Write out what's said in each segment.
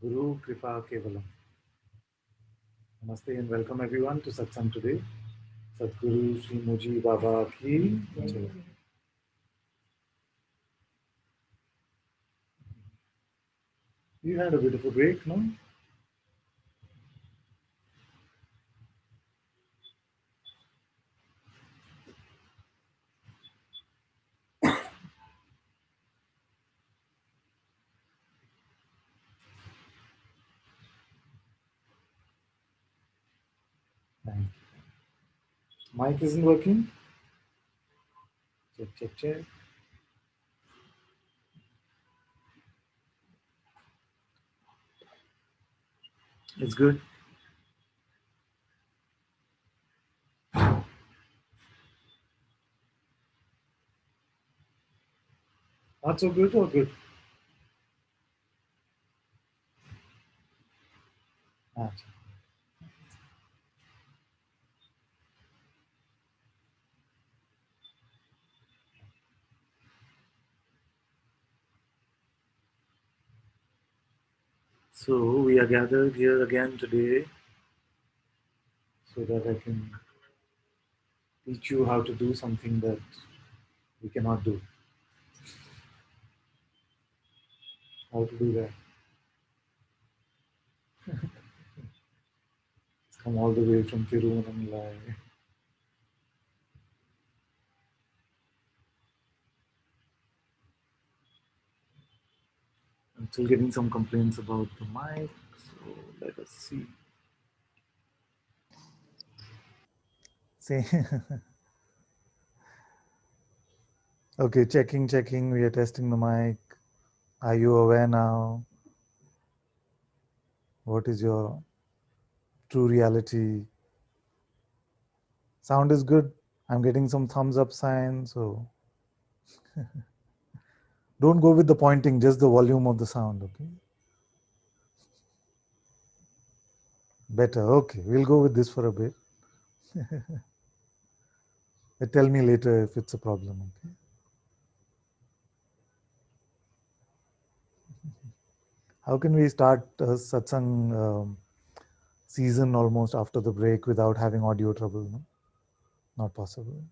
Guru Kripa Kevalam. Namaste and welcome everyone to Satsang today. Sadguru Sri Muji Baba ki Jai. You had a bit of a break, no? Thank you. Mic isn't working? Check, check, check. It's good. Not so good or good? Ah, so we are gathered here again today so that I can teach you how to do something that we cannot do. How to do that. It's come all the way from Tiruvannamalai. I'm still getting some complaints about the mic, so let us see. Say, okay, checking. We are testing the mic. Are you aware now? What is your true reality? Sound is good. I'm getting some thumbs up sign, so don't go with the pointing, just the volume of the sound, okay? Better, okay. We'll go with this for a bit. Tell me later if it's a problem, okay? How can we start a satsang season almost after the break without having audio trouble? No? Not possible.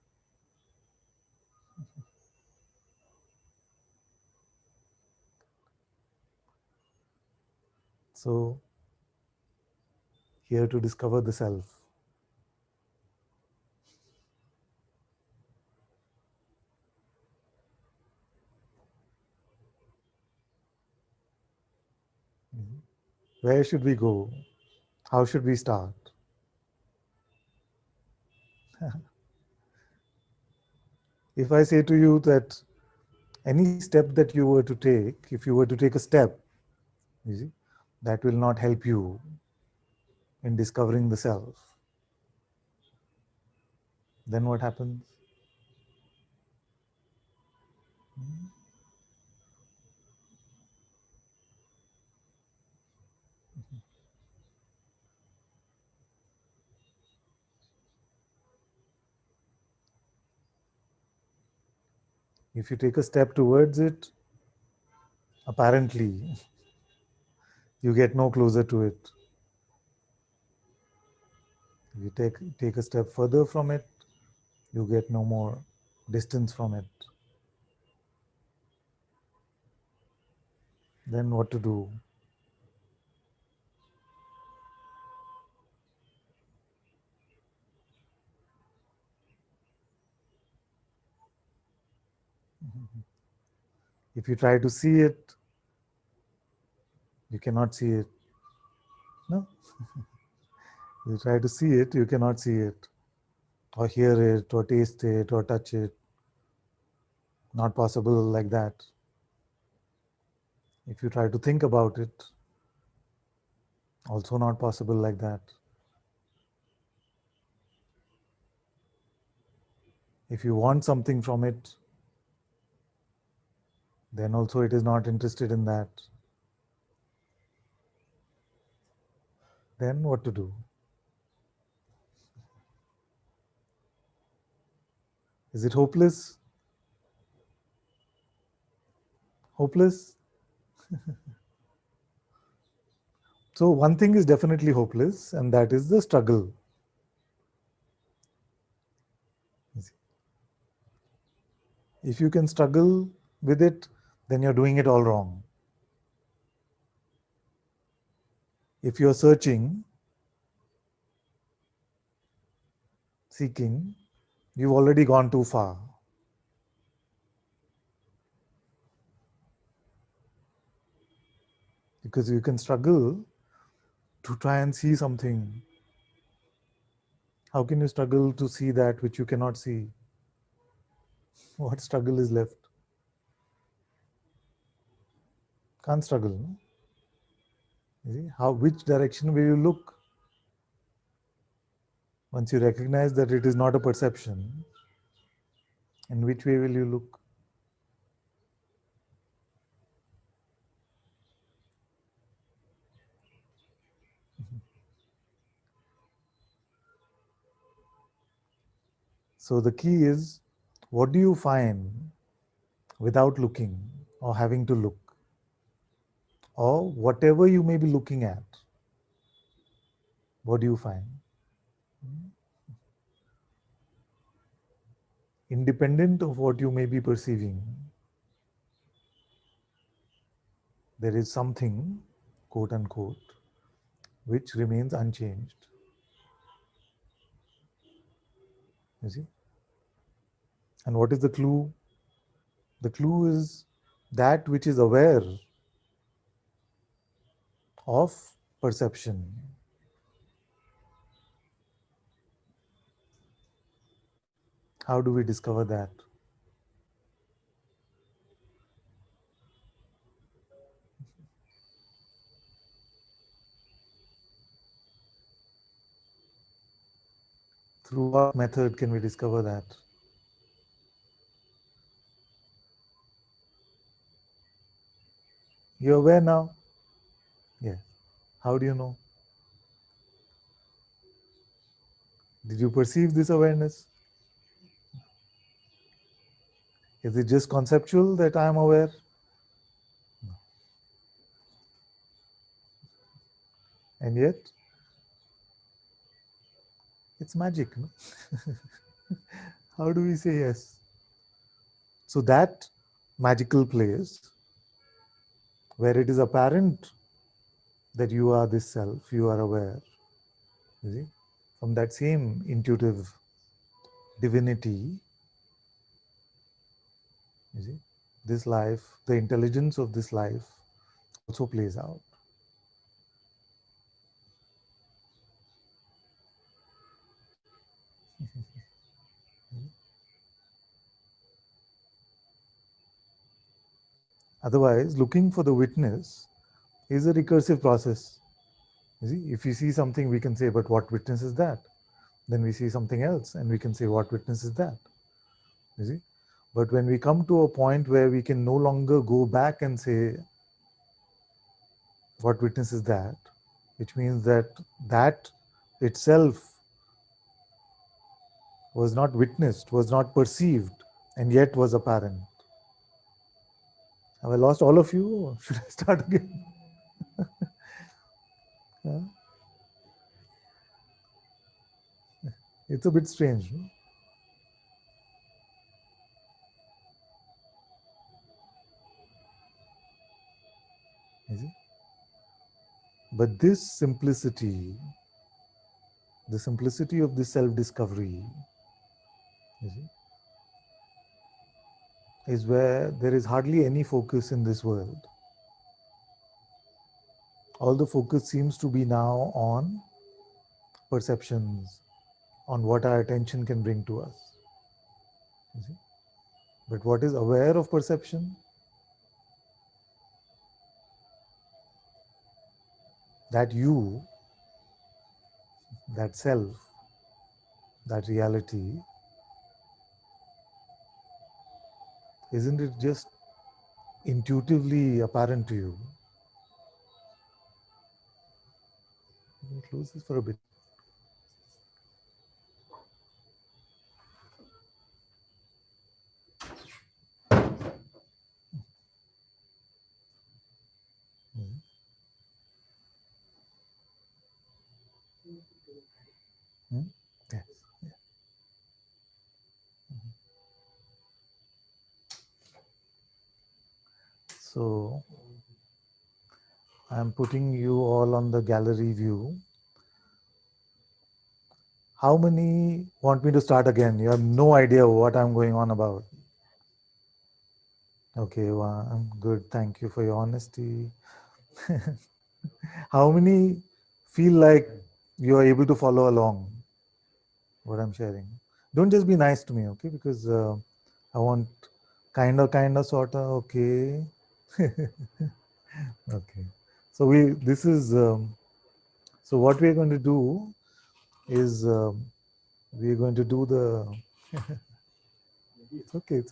So, here to discover the self. Where should we go? How should we start? If I say to you that any step that you were to take, if you were to take a step, you see, that will not help you in discovering the self, then what happens? If you take a step towards it, apparently you get no closer to it. If you take a step further from it, you get no more distance from it. Then what to do? If you try to see it, you cannot see it. No? You try to see it, you cannot see it, or hear it, or taste it, or touch it. Not possible like that. If you try to think about it, also not possible like that. If you want something from it, then also it is not interested in that. Then what to do? Is it hopeless? Hopeless? So one thing is definitely hopeless, and that is the struggle. If you can struggle with it, then you're doing it all wrong. If you're searching, seeking, you've already gone too far. Because you can struggle to try and see something. How can you struggle to see that which you cannot see? What struggle is left? Can't struggle. No? You see? How, which direction will you look? Once you recognize that it is not a perception, in which way will you look? So the key is, what do you find without looking or having to look? Or whatever you may be looking at, what do you find? Independent of what you may be perceiving, there is something, quote unquote, which remains unchanged. You see? And what is the clue? The clue is that which is aware of perception. How do we discover that? Through what method can we discover that? You're aware now? Yes. How do you know? Did you perceive this awareness? Is it just conceptual that I am aware? And yet, it's magic. No? How do we say yes? So that magical place where it is apparent that you are this self, you are aware, you see, from that same intuitive divinity, you see, this life, the intelligence of this life also plays out. Otherwise, looking for the witness is a recursive process. You see, if you see something, we can say, but what witness is that? Then we see something else and we can say, what witness is that? You see? But when we come to a point where we can no longer go back and say, what witness is that? Which means that that itself was not witnessed, was not perceived, and yet was apparent. Have I lost all of you? Or should I start again? Yeah. It's a bit strange. No? Is it? But this simplicity, the simplicity of this self-discovery, is where there is hardly any focus in this world. All the focus seems to be now on perceptions, on what our attention can bring to us. You see? But what is aware of perception? That you, that self, that reality, isn't it just intuitively apparent to you? Let me close this for a bit. So I'm putting you all on the gallery view. How many want me to start again? You have no idea what I'm going on about. Okay, well, I'm good. Thank you for your honesty. How many feel like you are able to follow along what I'm sharing? Don't just be nice to me, okay? Because I want kind of, sort of, okay. Okay. So this is, so what we're going to do is we're going to do it's okay.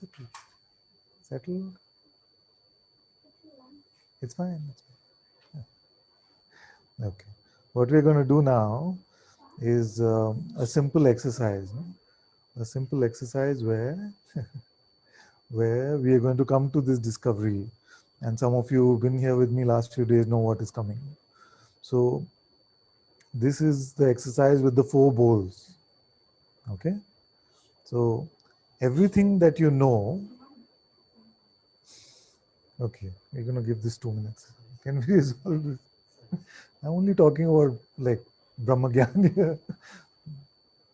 Settle, it's fine. It's fine. Okay. What we're going to do now is a simple exercise. No? A simple exercise where we are going to come to this discovery. And some of you who've been here with me last few days know what is coming. So this is the exercise with the 4 bowls. Okay. So everything that you know, okay, we're going to give this 2 minutes. Can we resolve this? I'm only talking about like Brahmagyan here.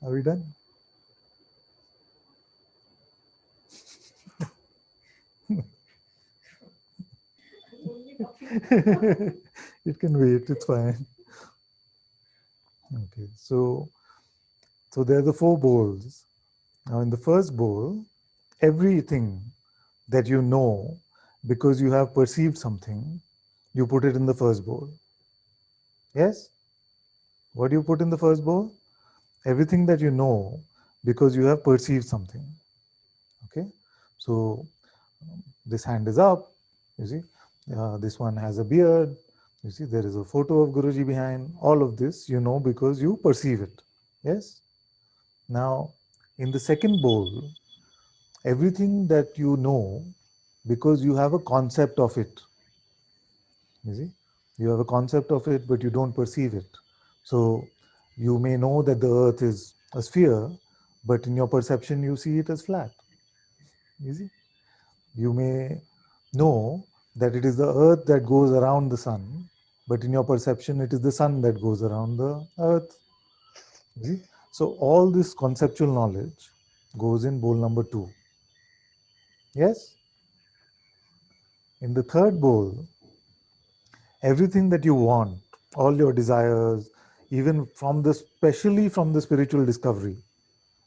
Are we done? It can wait, it's fine. Okay, so there are the 4 bowls. Now in the first bowl, everything that you know because you have perceived something, you put it in the first bowl. Yes? What do you put in the first bowl? Everything that you know because you have perceived something. Okay? So this hand is up, you see. This one has a beard. You see, there is a photo of Guruji behind. All of this you know because you perceive it. Yes? Now, in the second bowl, everything that you know because you have a concept of it. You see, you have a concept of it, but you don't perceive it. So you may know that the earth is a sphere, but in your perception, you see it as flat. You see, you may know that it is the earth that goes around the sun, but in your perception, it is the sun that goes around the earth. You see, so all this conceptual knowledge goes in bowl number 2. Yes? In the third bowl, everything that you want, all your desires, even especially from the spiritual discovery.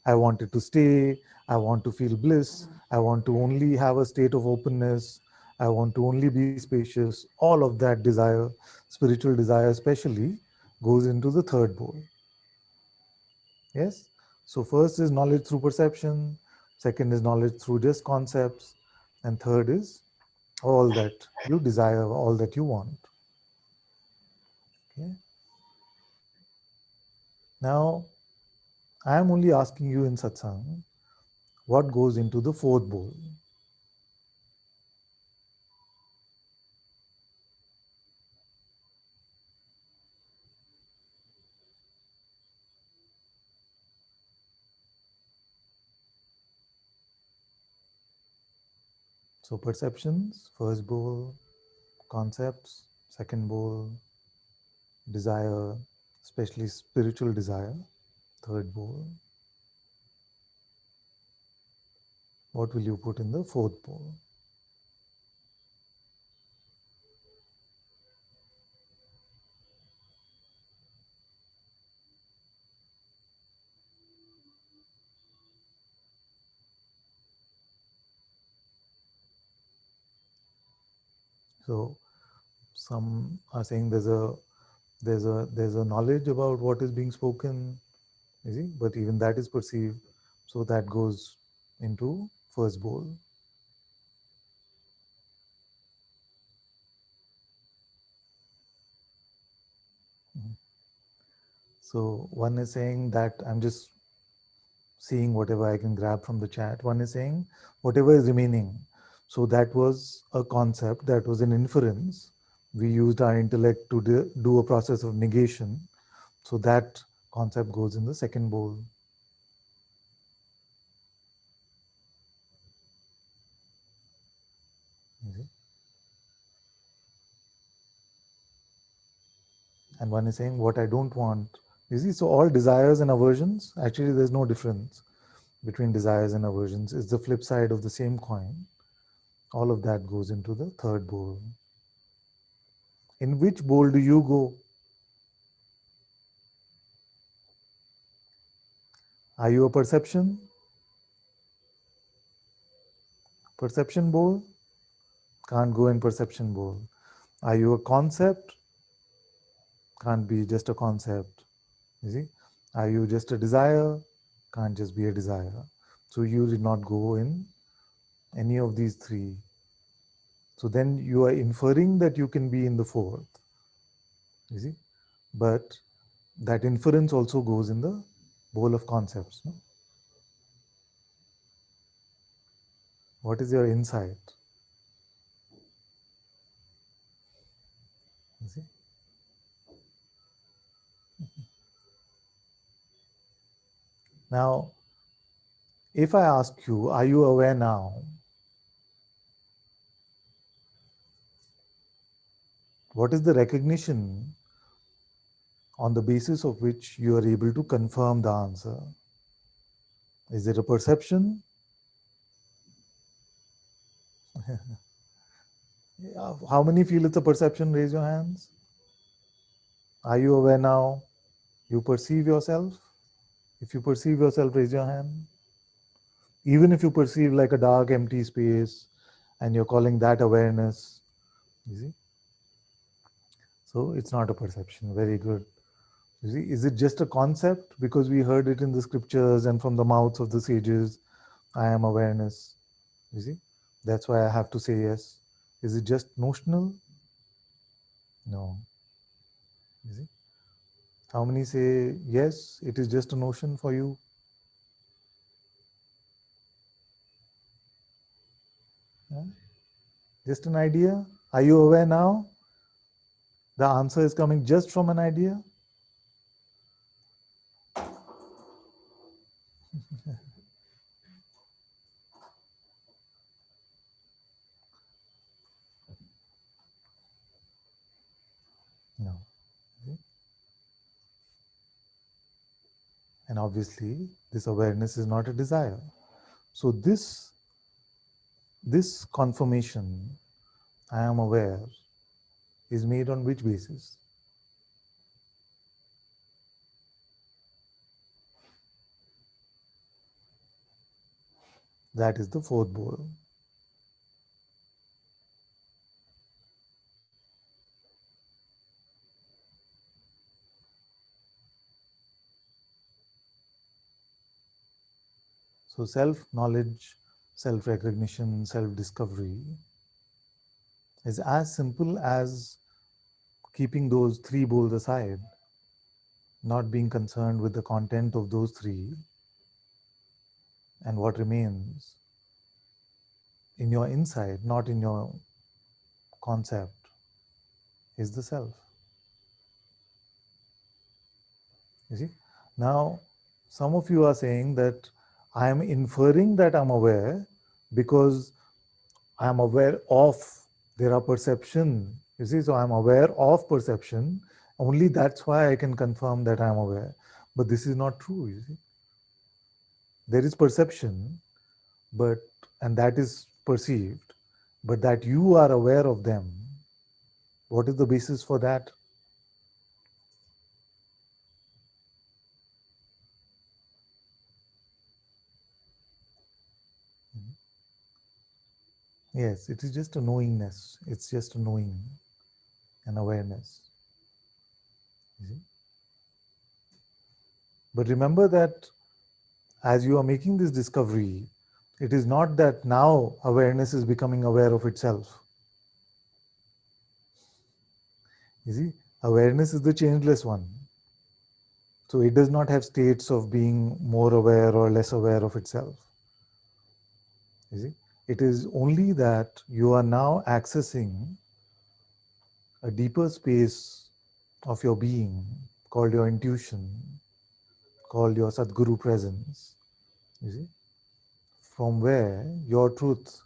I wanted to stay, I want to feel bliss, I want to only have a state of openness, I want to only be spacious. All of that desire, spiritual desire especially, goes into the third bowl. Yes? So first is knowledge through perception, second is knowledge through just concepts, and third is all that you desire, all that you want. Okay? Now, I am only asking you in satsang what goes into the fourth bowl. So, perceptions, first bowl, concepts, second bowl, desire, especially spiritual desire, third bowl. What will you put in the fourth bowl? So, some are saying there's a knowledge about what is being spoken, you see, but even that is perceived. So that goes into first bowl. So one is saying that I'm just seeing whatever I can grab from the chat. One is saying whatever is remaining. So that was a concept, that was an inference. We used our intellect to do a process of negation. So that concept goes in the second bowl. Okay. and one is saying what I don't want. You see, so all desires and aversions, actually there's no difference between desires and aversions. It's the flip side of the same coin. All of that goes into the third bowl. In which bowl do you go? Are you a perception? Perception bowl? Can't go in perception bowl. Are you a concept? Can't be just a concept. You see? Are you just a desire? Can't just be a desire. So you did not go in any of these three. So then you are inferring that you can be in the fourth. You see? But that inference also goes in the bowl of concepts. No? What is your insight? You see? Now, if I ask you, are you aware now? What is the recognition on the basis of which you are able to confirm the answer? Is it a perception? How many feel it's a perception? Raise your hands. Are you aware now? You perceive yourself? If you perceive yourself, raise your hand. Even if you perceive like a dark, empty space and you're calling that awareness, you see? So it's not a perception. Very good. You see, is it just a concept because we heard it in the scriptures and from the mouths of the sages? I am awareness. You see, that's why I have to say yes. Is it just notional? No. You see, how many say yes? It is just a notion for you. Yeah? Just an idea. Are you aware now? The answer is coming just from an idea. No. And obviously, this awareness is not a desire. So this confirmation, I am aware, is made on which basis? That is the fourth bowl. So self-knowledge, self-recognition, self-discovery is as simple as keeping those three bowls aside, not being concerned with the content of those three, and what remains in your inside, not in your concept, is the self. You see? Now, some of you are saying that I am inferring that I'm aware because I am aware of, there are perception. You see, so I'm aware of perception. Only that's why I can confirm that I'm aware. But this is not true, you see. There is perception, but and that is perceived, but that you are aware of them. What is the basis for that? Yes, it is just a knowingness. It's just a knowing, an awareness. You see? But remember that as you are making this discovery, it is not that now awareness is becoming aware of itself. You see, awareness is the changeless one. So it does not have states of being more aware or less aware of itself. You see, it is only that you are now accessing a deeper space of your being called your intuition, called your Sadguru presence. You see, from where your truth,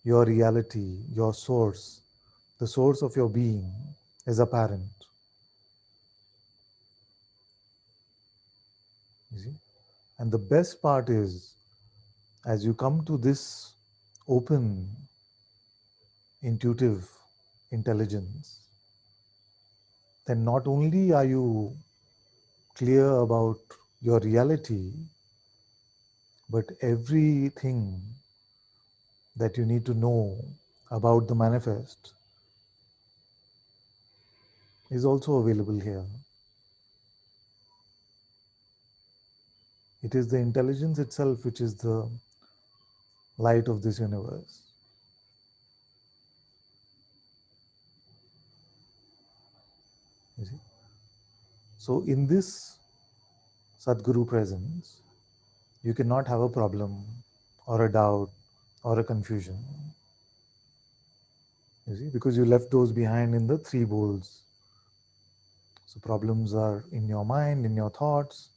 your reality, your source, the source of your being is apparent. You see? And the best part is, as you come to this open, intuitive intelligence, then not only are you clear about your reality, but everything that you need to know about the manifest is also available here. It is the intelligence itself which is the light of this universe. You see? So, in this Sadguru presence, you cannot have a problem or a doubt or a confusion. You see, because you left those behind in the three bowls. So, problems are in your mind, in your thoughts,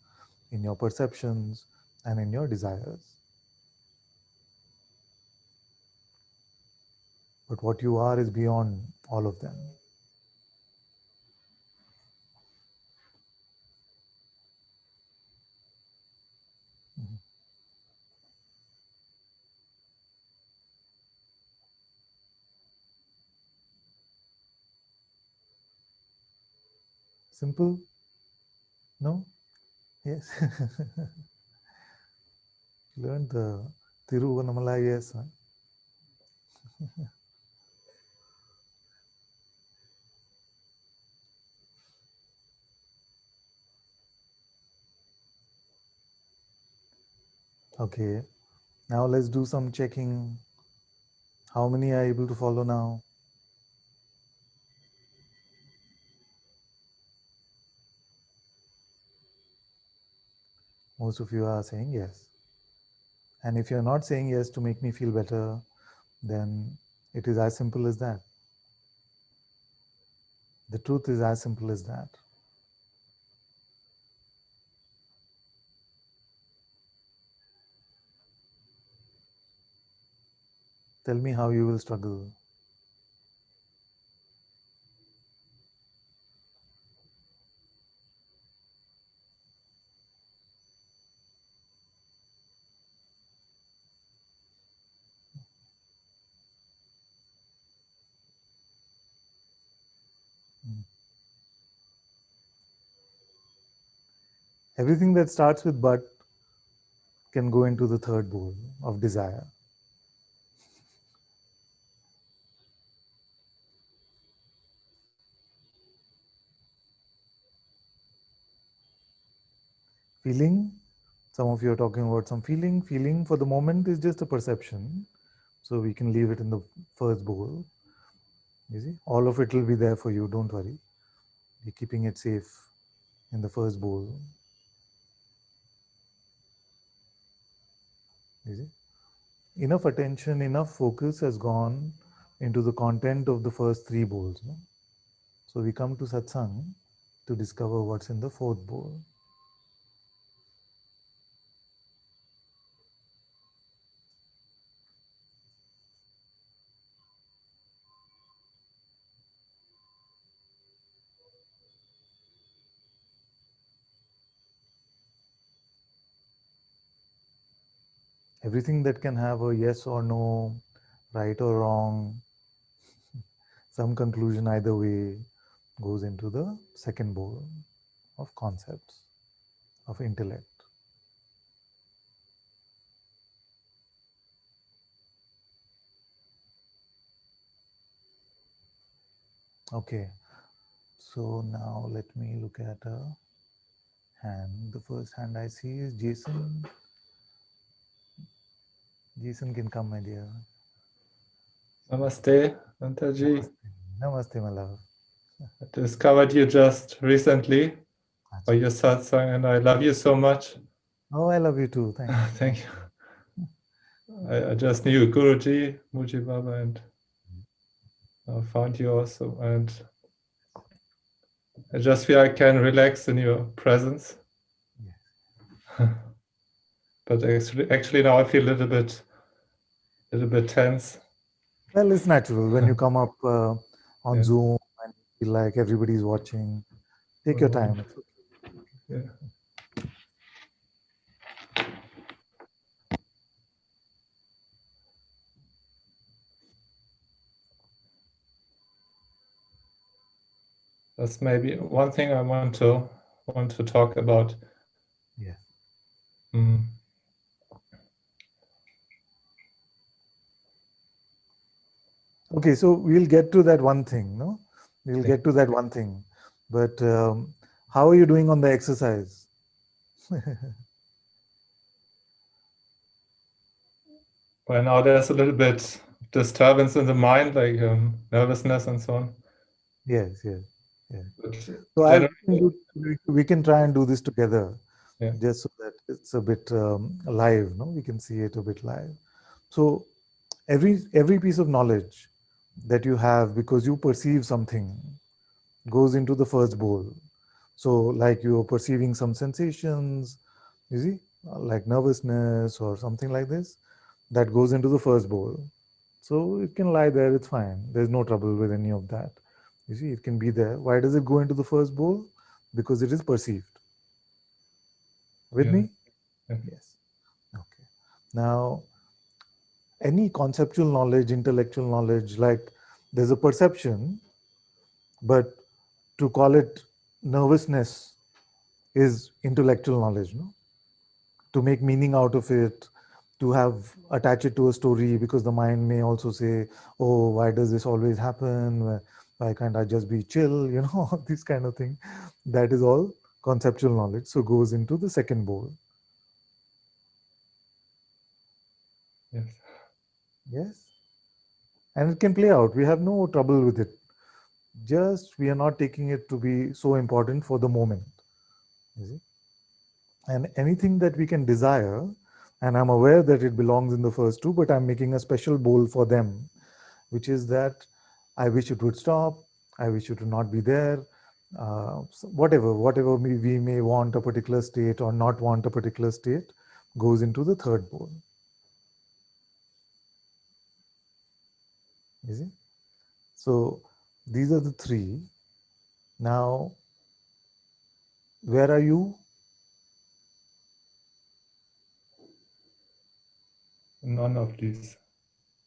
in your perceptions, and in your desires. But what you are is beyond all of them. Mhm. Simple? No? Yes. Learned the Tiruvannamalai, yes. Huh? Okay. Now let's do some checking. How many are able to follow now? Most of you are saying yes. And if you're not saying yes to make me feel better, then it is as simple as that. The truth is as simple as that. Tell me how you will struggle. Mm. Everything that starts with but can go into the third bowl of desire. Feeling, some of you are talking about some feeling. Feeling for the moment is just a perception. So we can leave it in the first bowl. You see, all of it will be there for you. Don't worry. We're keeping it safe in the first bowl. You see, enough attention, enough focus has gone into the content of the first three bowls. No? So we come to Satsang to discover what's in the fourth bowl. Everything that can have a yes or no, right or wrong, some conclusion either way, goes into the second bowl of concepts, of intellect. Okay, so now let me look at a hand. The first hand I see is Jason. Jason can come, my dear. Namaste, Antaji. Namaste. Namaste, my love. I discovered you just recently by Acha. your satsang, and I love you so much. Oh, I love you too. Thanks. Thank you. I just knew Guruji, Muji Baba, and found you also. And I just feel I can relax in your presence. Yes. But actually now I feel a little bit tense. Well, it's natural when you come up on Yeah. Zoom and feel like everybody's watching. Take your time. It's okay. Yeah. That's maybe one thing I want to talk about. Yeah. Mm. Okay, so we'll get to that one thing, no? We'll Yeah. get to that one thing. But how are you doing on the exercise? Well, now there's a little bit disturbance in the mind, like nervousness and so on. Yes, yes, yes. But So generally, we can try and do this together, yeah, just so that it's a bit live, no? We can see it a bit live. So every piece of knowledge that you have because you perceive something goes into the first bowl. So like you're perceiving some sensations, you see, like nervousness or something like this, that goes into the first bowl. So it can lie there, it's fine. There's no trouble with any of that. You see, it can be there. Why does it go into the first bowl? Because it is perceived. With yeah, me? yeah. Yes. Okay. Now, any conceptual knowledge, intellectual knowledge, like there's a perception, but to call it nervousness is intellectual knowledge, no? To make meaning out of it, to have attach it to a story, because the mind may also say, oh, why does this always happen? Why can't I just be chill? You know, this kind of thing. That is all conceptual knowledge. So goes into the second bowl. Yes. Yes. And it can play out. We have no trouble with it. Just we are not taking it to be so important for the moment. You see? And anything that we can desire, and I'm aware that it belongs in the first two, but I'm making a special bowl for them, which is that I wish it would stop, I wish it would not be there, whatever we may want a particular state or not want a particular state goes into the third bowl. You see? So these are the three. Now, where are you? None of these.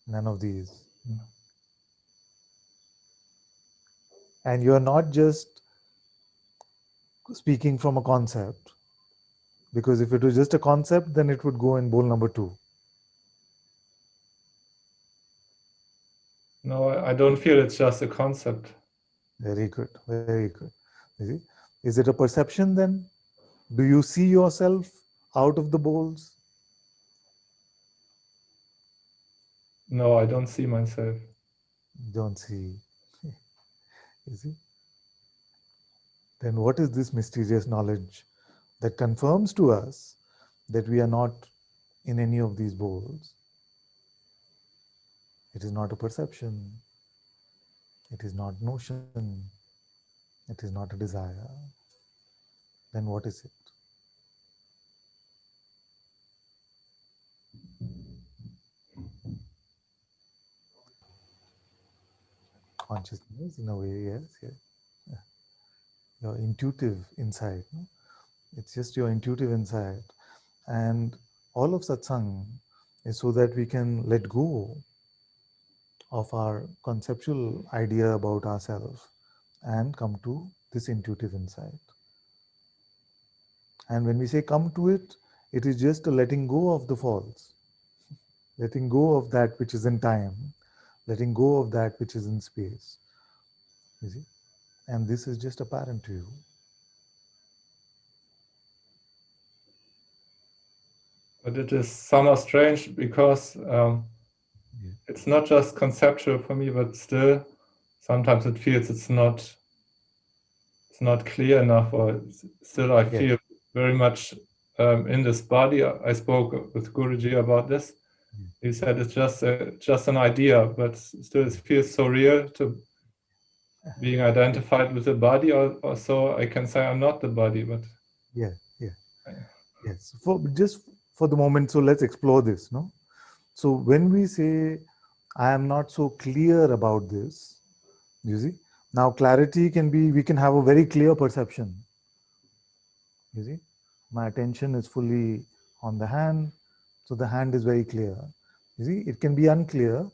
None of these. Mm. And you're not just speaking from a concept, because if it was just a concept, then it would go in bowl number two. No, I don't feel it's just a concept. Very good, very good. You see? Is it a perception then? Do you see yourself out of the bowls? No, I don't see myself. Don't see. You see? Then what is this mysterious knowledge that confirms to us that we are not in any of these bowls? It is not a perception. It is not notion. It is not a desire. Then what is it? Consciousness, in a way, yes, yes. Your intuitive insight. No? It's just your intuitive insight. And all of satsang is so that we can let go of our conceptual idea about ourselves and come to this intuitive insight. And when we say come to it, it is just a letting go of the false, letting go of that which is in time, letting go of that which is in space. You see? And this is just apparent to you. But it is somehow strange because Yeah. it's not just conceptual for me, but still sometimes it feels it's not clear enough, or still I Yes. feel very much in this body. I spoke with Guruji about this. Yeah. He said it's just an idea, but still it feels so real to being identified with the body, or so I can say I'm not the body, but Yeah. Yeah. Yes. For just for the moment, so let's explore this. No. So when we say I am not so clear about this, you see, now clarity can be, we can have a very clear perception. You see, my attention is fully on the hand, so the hand is very clear. You see, it can be unclear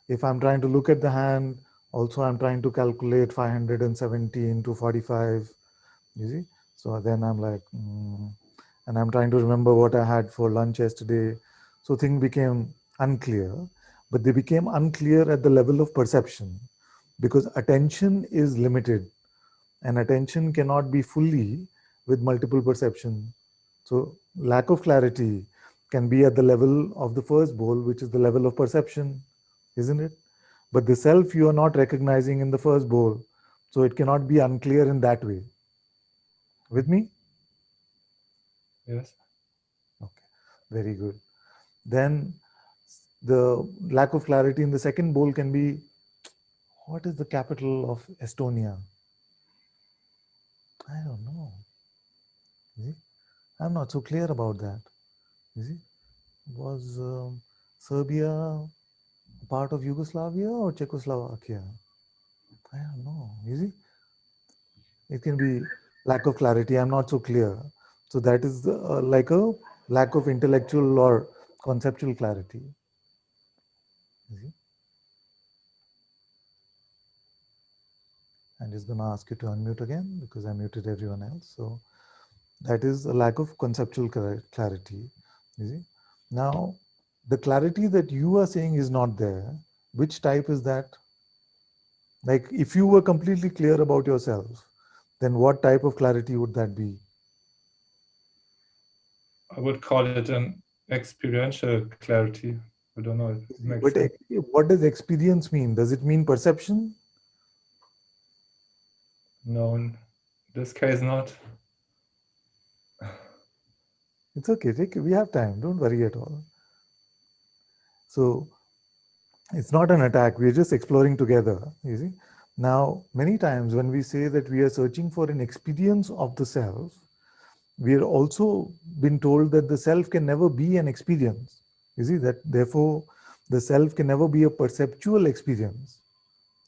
if I'm trying to look at the hand Also, I'm trying to calculate 570 into 45. You see? So then I'm like, and I'm trying to remember what I had for lunch yesterday. So things became unclear, but they became unclear at the level of perception because attention is limited and attention cannot be fully with multiple perception. So lack of clarity can be at the level of the first bowl, which is the level of perception, isn't it? But the self you are not recognizing in the first bowl, so it cannot be unclear in that way. With me? Yes. Okay, very good. Then the lack of clarity in the second bowl can be, what is the capital of Estonia? I don't know. You see? I'm not so clear about that. You see? Was Serbia a part of Yugoslavia or Czechoslovakia? I don't know. You see? It can be lack of clarity. I'm not so clear. So that is like a lack of intellectual or conceptual clarity. You see? I'm just going to ask you to unmute again because I muted everyone else. So that is a lack of conceptual clarity. You see? Now, the clarity that you are saying is not there. Which type is that? Like, if you were completely clear about yourself, then what type of clarity would that be? I would call it an experiential clarity. I don't know if it makes But sense. what does experience mean? Does it mean perception? No, in this case, not. It's okay. We have time. Don't worry at all. So it's not an attack. We're just exploring together. You see. Now, many times when we say that we are searching for an experience of the self, we are also been told that the self can never be an experience. You see that therefore the self can never be a perceptual experience.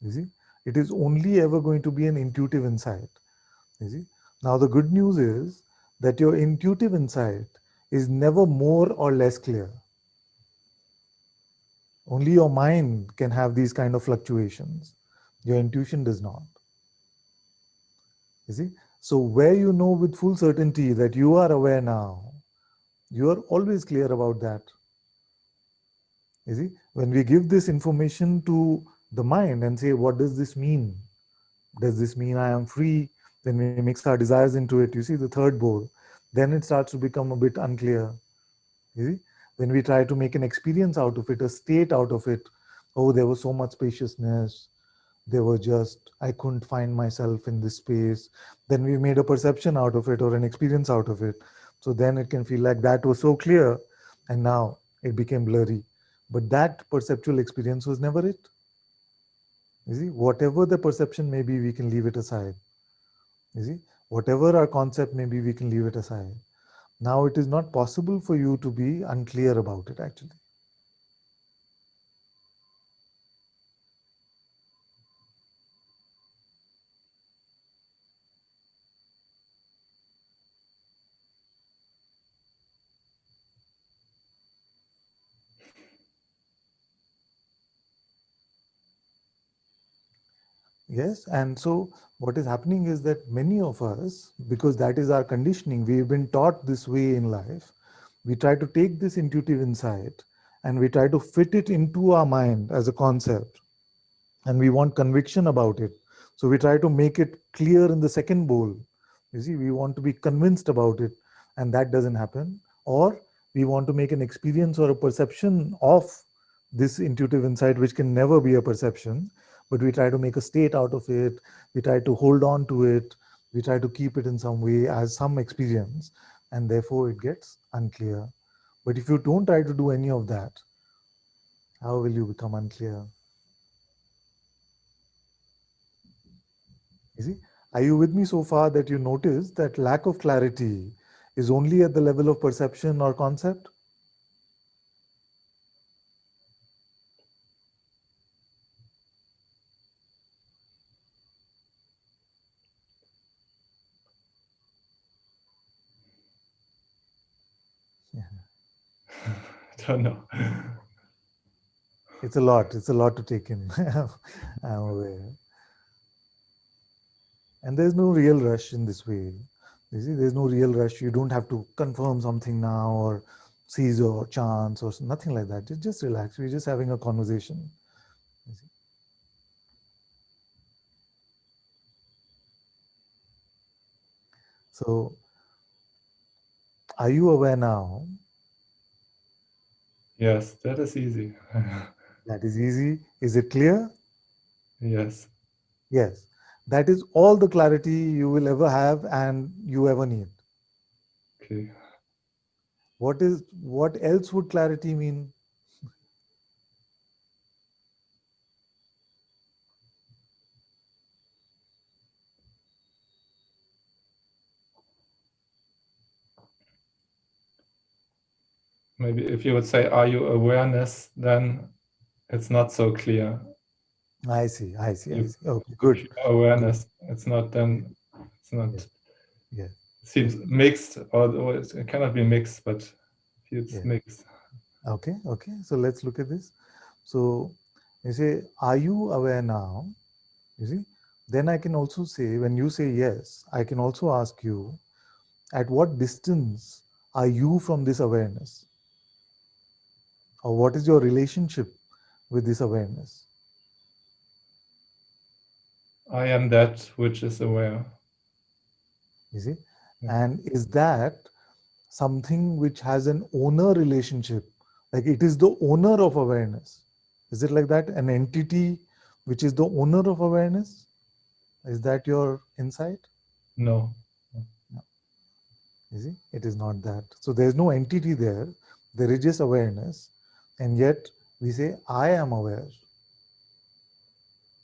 You see, it is only ever going to be an intuitive insight. You see, now the good news is that your intuitive insight is never more or less clear. Only your mind can have these kind of fluctuations. Your intuition does not. You see, so where you know with full certainty that you are aware now, you are always clear about that. You see, when we give this information to the mind and say, what does this mean? Does this mean I am free? Then we mix our desires into it. You see, the third bowl. Then it starts to become a bit unclear. You see, when we try to make an experience out of it, a state out of it, oh, there was so much spaciousness. There were just, I couldn't find myself in this space. Then we made a perception out of it or an experience out of it. So then it can feel like that was so clear and now it became blurry. But that perceptual experience was never it. You see, whatever the perception may be, we can leave it aside. You see, whatever our concept may be, we can leave it aside. Now it is not possible for you to be unclear about it actually. Yes, and so what is happening is that many of us, because that is our conditioning, we've been taught this way in life, we try to take this intuitive insight and we try to fit it into our mind as a concept, and we want conviction about it. So we try to make it clear in the second bowl. You see, we want to be convinced about it, and that doesn't happen. Or we want to make an experience or a perception of this intuitive insight, which can never be a perception, but we try to make a state out of it. We try to hold on to it. We try to keep it in some way as some experience, and therefore it gets unclear. But if you don't try to do any of that, how will you become unclear? You see, are you with me so far that you notice that lack of clarity is only at the level of perception or concept? Yeah. I don't know. It's a lot. It's a lot to take in. I'm aware. And there's no real rush in this way. You see, there's no real rush. You don't have to confirm something now or seize your chance or nothing like that. Just relax. We're just having a conversation. You see. So, are you aware now? Yes, that is easy. That is easy. Is it clear? Yes. Yes. That is all the clarity you will ever have and you ever need. Okay. What else would clarity mean? Maybe if you would say, "Are you awareness?" then it's not so clear. I see. I see. I You, see. Okay. if Good. you Good. awareness, it's not then. It's not. Yes. Yes. It seems mixed, or it cannot be mixed, but it's Yes. mixed. Okay. Okay. So let's look at this. So you say, are you aware now? You see, then I can also say, when you say yes, I can also ask you, at what distance are you from this awareness? Or what is your relationship with this awareness? I am that which is aware. You see, Yeah. and is that something which has an owner relationship? Like it is the owner of awareness. Is it like that? An entity which is the owner of awareness? Is that your insight? No. No. You see, it is not that. So there's no entity there. There is just awareness. And yet we say, I am aware.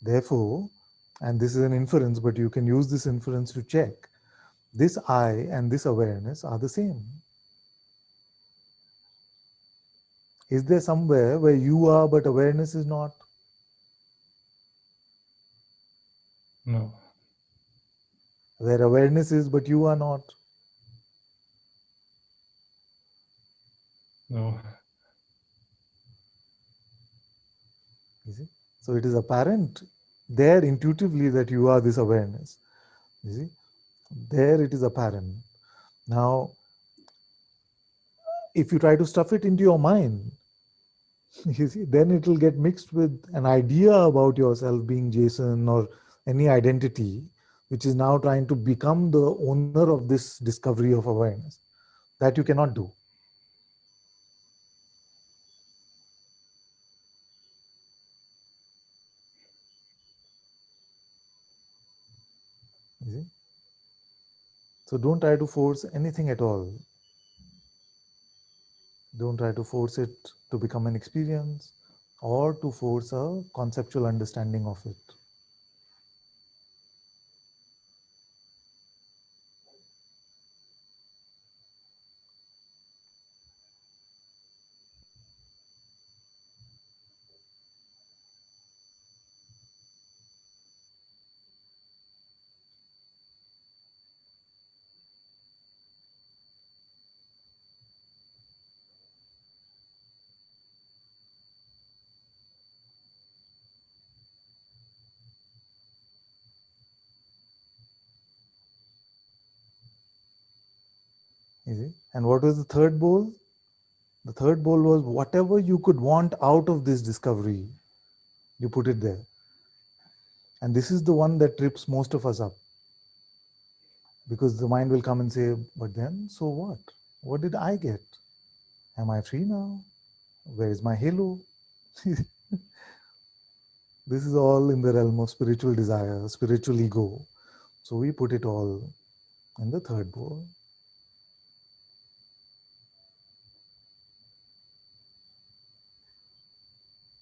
Therefore, and this is an inference, but you can use this inference to check. This I and this awareness are the same. Is there somewhere where you are but awareness is not? No. Where awareness is but you are not? No. You see? So it is apparent there intuitively that you are this awareness. You see? There it is apparent. Now, if you try to stuff it into your mind, you see, then it will get mixed with an idea about yourself being Jason or any identity, which is now trying to become the owner of this discovery of awareness. That you cannot do. You see? So don't try to force anything at all. Don't try to force it to become an experience or to force a conceptual understanding of it. You see? And what was the third bowl? The third bowl was whatever you could want out of this discovery, you put it there. And this is the one that trips most of us up because the mind will come and say, but then, so what? What did I get? Am I free now? Where is my halo? This is all in the realm of spiritual desire, spiritual ego. So we put it all in the third bowl.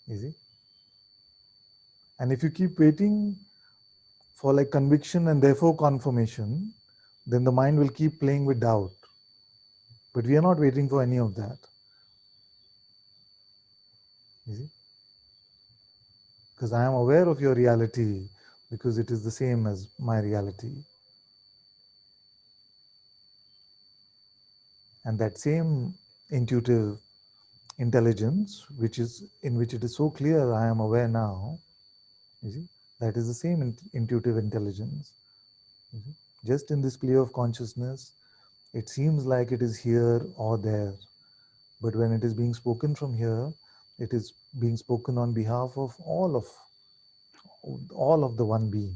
You see? And if you keep waiting for like conviction and therefore confirmation, then the mind will keep playing with doubt. But we are not waiting for any of that. You see? Because I am aware of your reality because it is the same as my reality. And that same intuitive intelligence, which is in which it is so clear I am aware now, you see, that is the same intuitive intelligence. You see? Just in this play of consciousness, it seems like it is here or there. But when it is being spoken from here, it is being spoken on behalf of all of the one being.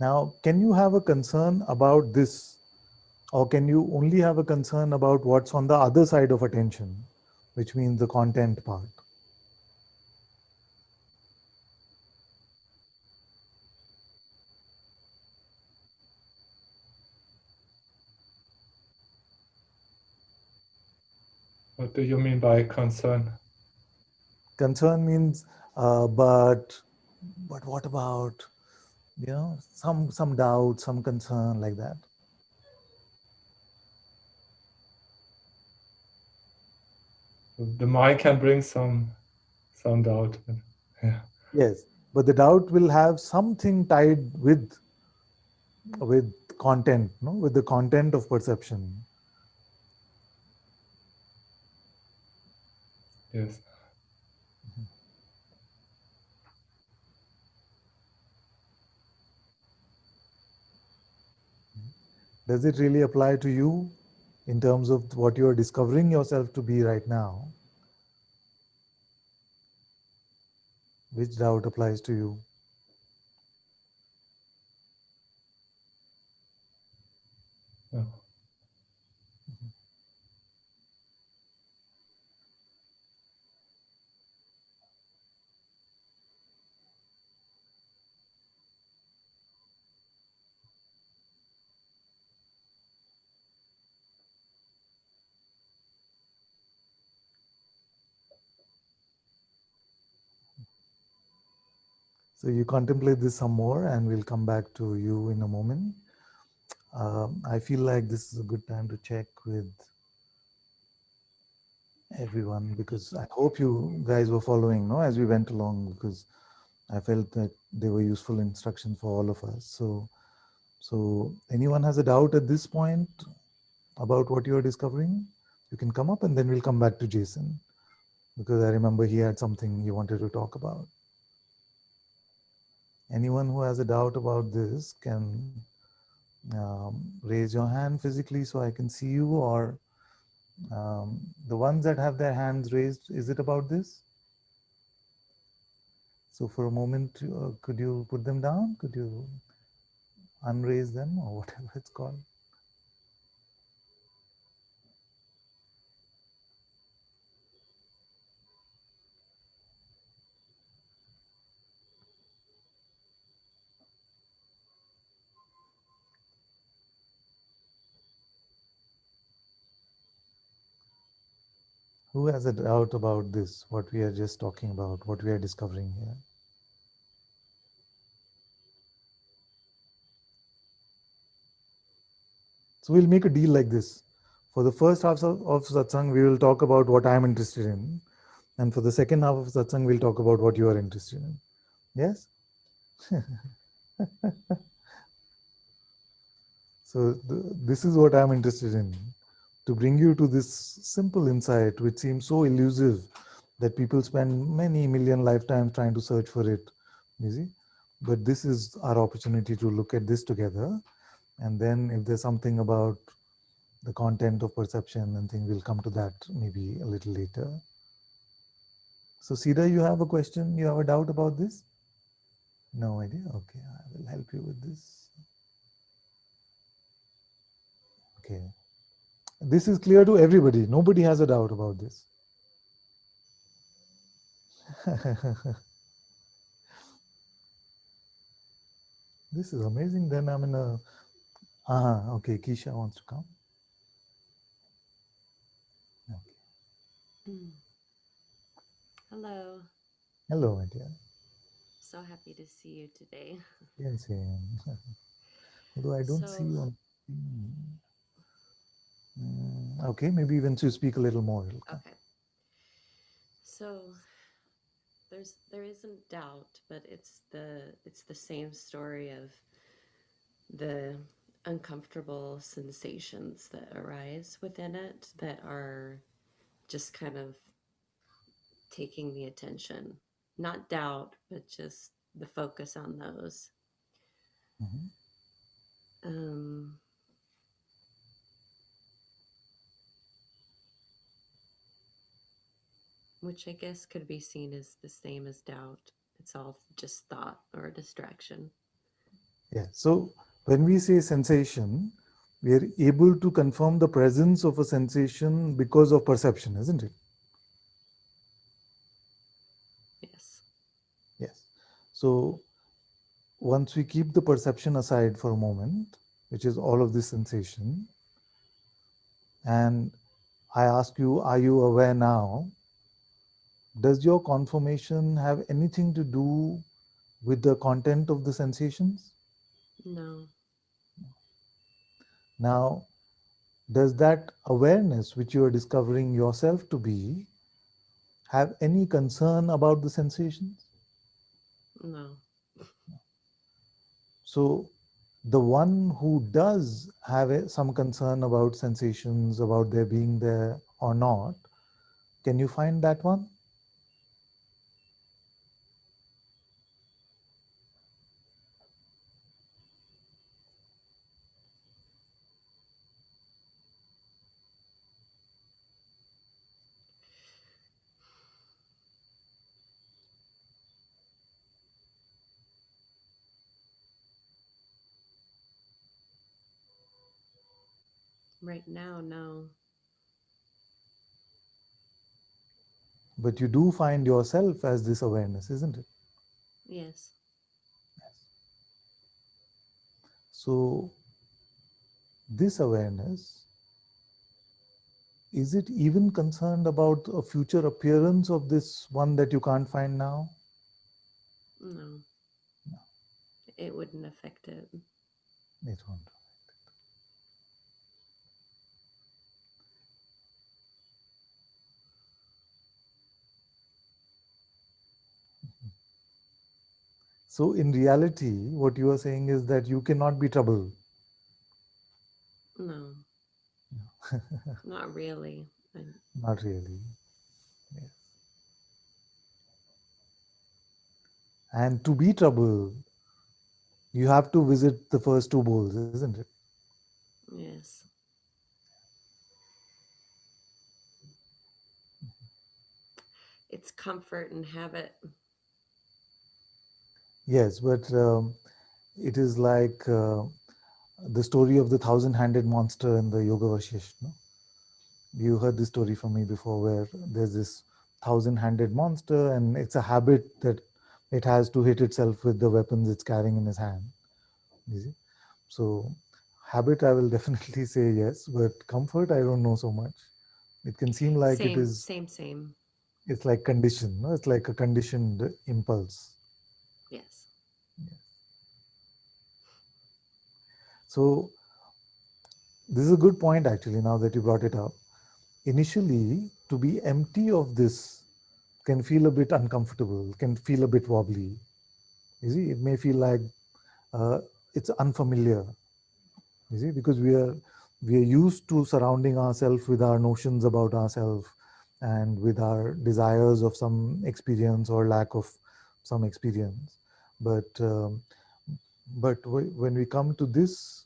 Now, can you have a concern about this, or can you only have a concern about what's on the other side of attention, which means the content part? What do you mean by concern? Concern means, but what about, some doubt, some concern like that. The mind can bring some doubt. Yeah. Yes, but the doubt will have something tied with content, no, with the content of perception. Yes. Does it really apply to you in terms of what you are discovering yourself to be right now? Which doubt applies to you? Yeah. So you contemplate this some more, and we'll come back to you in a moment. I feel like this is a good time to check with everyone, because I hope you guys were following, no, as we went along, because I felt that they were useful instructions for all of us. So anyone has a doubt at this point about what you're discovering, you can come up, and then we'll come back to Jason, because I remember he had something he wanted to talk about. Anyone who has a doubt about this can raise your hand physically so I can see you, or the ones that have their hands raised, is it about this? So for a moment, could you put them down? Could you unraise them, or whatever it's called? Who has a doubt about this, what we are just talking about, what we are discovering here? So we'll make a deal like this. For the first half of satsang, we will talk about what I'm interested in. And for the second half of satsang, we'll talk about what you are interested in. Yes? So this is what I'm interested in, to bring you to this simple insight, which seems so elusive that people spend many million lifetimes trying to search for it, you see. But this is our opportunity to look at this together. And then if there's something about the content of perception and thing, we'll come to that maybe a little later. So Sida, you have a question? You have a doubt about this? No idea? Okay, I will help you with this. Okay. This is clear to everybody. Nobody has a doubt about this. This is amazing. Then I'm in a... okay, Keisha wants to come. Okay. Mm. Hello. Hello, my dear. So happy to see you today. Yes, although I don't see So, you on screen. Okay, maybe once you speak a little more, it'll come. Okay. So there isn't doubt, but it's the same story of the uncomfortable sensations that arise within it that are just kind of taking the attention. Not doubt, but just the focus on those. Mhm. Um, which I guess could be seen as the same as doubt. It's all just thought or a distraction. Yeah. So when we say sensation, we are able to confirm the presence of a sensation because of perception, isn't it? Yes. Yes. So once we keep the perception aside for a moment, which is all of this sensation, and I ask you, are you aware now? Does your confirmation have anything to do with the content of the sensations? No. Now, does that awareness which you are discovering yourself to be have any concern about the sensations? No. So, the one who does have some concern about sensations, about their being there or not, can you find that one? Right now, no. But you do find yourself as this awareness, isn't it? Yes. Yes. So, this awareness, is it even concerned about a future appearance of this one that you can't find now? No. It wouldn't affect it. It won't. So, in reality, what you are saying is that you cannot be troubled. No. Not really. Not really. Yes. And to be troubled, you have to visit the first two bowls, isn't it? Yes. It's comfort and habit. Yes, but it is like the story of the thousand-handed monster in the Yoga Vashish. No? You heard this story from me before, where there's this thousand-handed monster, and it's a habit that it has to hit itself with the weapons it's carrying in his hand. You see? So, habit, I will definitely say yes, but comfort, I don't know so much. It can seem like it Same, is, same, same. it's like conditioned, no? It's like a conditioned impulse. Yes. So, this is a good point actually, now that you brought it up. Initially, to be empty of this can feel a bit uncomfortable, can feel a bit wobbly. You see, it may feel like uh, it's unfamiliar. You see, because we are used to surrounding ourselves with our notions about ourselves and with our desires of some experience or lack of some experience. But when we come to this,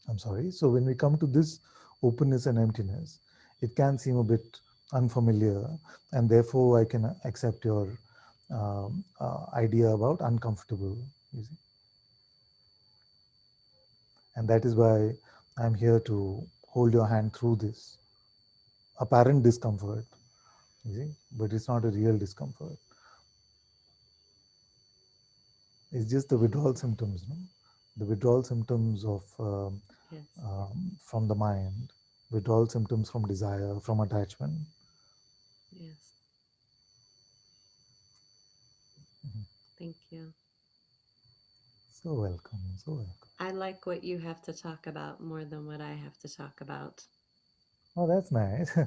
I'm sorry. So when we come to this openness and emptiness, it can seem a bit unfamiliar, and therefore I can accept your idea about uncomfortable. You see, and that is why I'm here to hold your hand through this apparent discomfort. You see, but it's not a real discomfort. It's just the withdrawal symptoms, no? The withdrawal symptoms of Yes. from the mind, withdrawal symptoms from desire, from attachment. Yes. Thank you. So welcome, so welcome. I like what you have to talk about more than what I have to talk about. Oh, that's nice.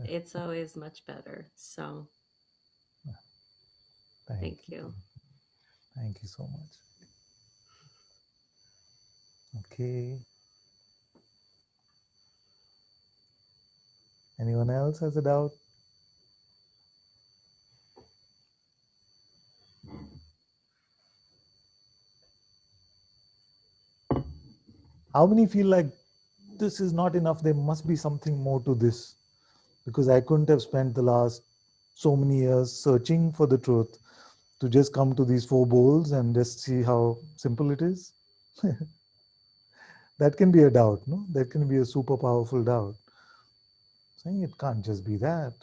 It's always much better. So Thank thank you. you. Thank you so much. Okay. Anyone else has a doubt? How many feel like this is not enough? There must be something more to this, because I couldn't have spent the last so many years searching for the truth to just come to these four bowls and just see how simple it is. That can be a doubt, no? That can be a super powerful doubt. Saying it can't just be that.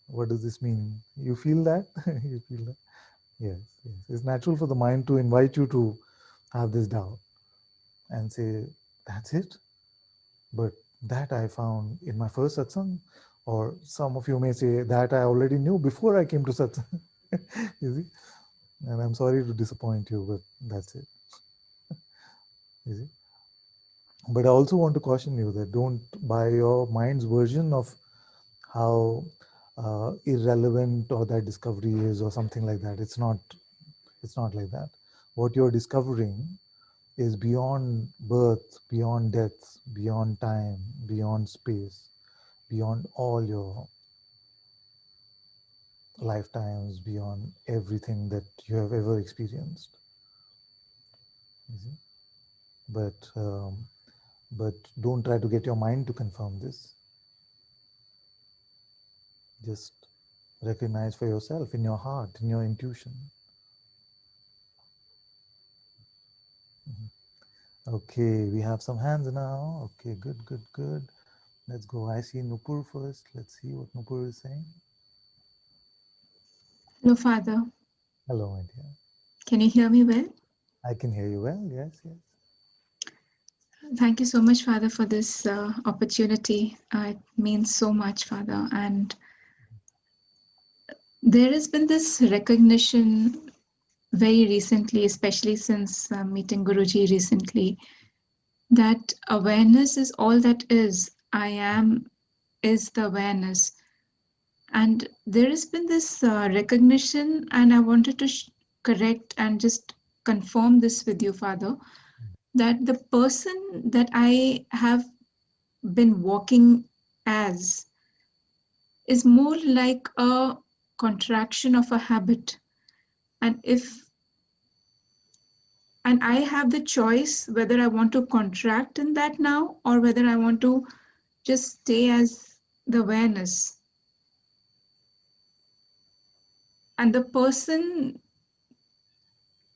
What does this mean? You feel that? You feel that? Yes, yes. It's natural for the mind to invite you to have this doubt and say, that's it. But that I found in my first satsang, or some of you may say that I already knew before I came to satsang. You see? And I'm sorry to disappoint you, but that's it. You see? But I also want to caution you that don't buy your mind's version of how irrelevant or that discovery is or something like that. It's not like that. What you're discovering is beyond birth, beyond death, beyond time, beyond space, beyond all your lifetimes, beyond everything that you have ever experienced. You see? But but don't try to get your mind to confirm this. Just recognize for yourself in your heart, in your intuition. Okay, we have some hands now. Okay, good, good, good. Let's go. I see Nupur first. Let's see what Nupur is saying. Hello, Father. Hello, my dear. Can you hear me well? I can hear you well. Yes, yes. Thank you so much, Father, for this opportunity. It means so much, Father. And there has been this recognition very recently, especially since meeting Guruji recently, that awareness is all that is. I am is the awareness. And there has been this recognition, and I wanted to correct and just confirm this with you, Father, that the person that I have been walking as is more like a contraction of a habit. And if and I have the choice whether I want to contract in that now or whether I want to just stay as the awareness. And the person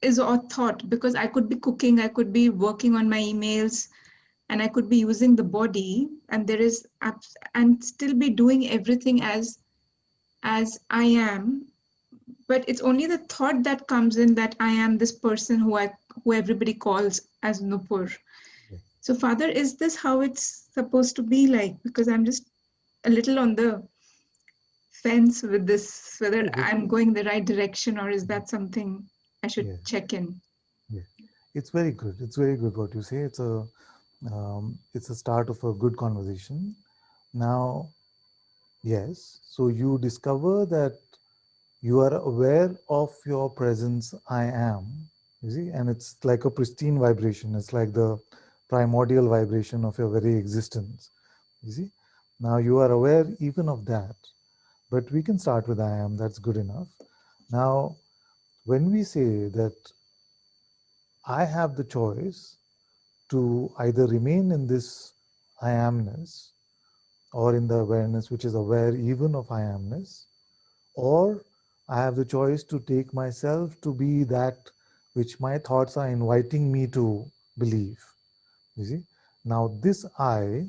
is a thought, because I could be cooking, I could be working on my emails, and I could be using the body, and there is and still be doing everything as I am. But it's only the thought that comes in that I am this person who everybody calls as Nupur. Yes. So, Father, is this how it's supposed to be like? Because I'm just a little on the fence with this, whether Yes, I'm going the right direction, or is that something I should yes, check in? yes. It's very good. It's very good what you say. It's a start of a good conversation. Now, yes. So you discover that you are aware of your presence, I am, you see, and it's like a pristine vibration. It's like the primordial vibration of your very existence, you see. Now you are aware even of that, but we can start with I am. That's good enough. Now, when we say that I have the choice to either remain in this I amness or in the awareness which is aware even of I amness, or I have the choice to take myself to be that which my thoughts are inviting me to believe. You see, now this I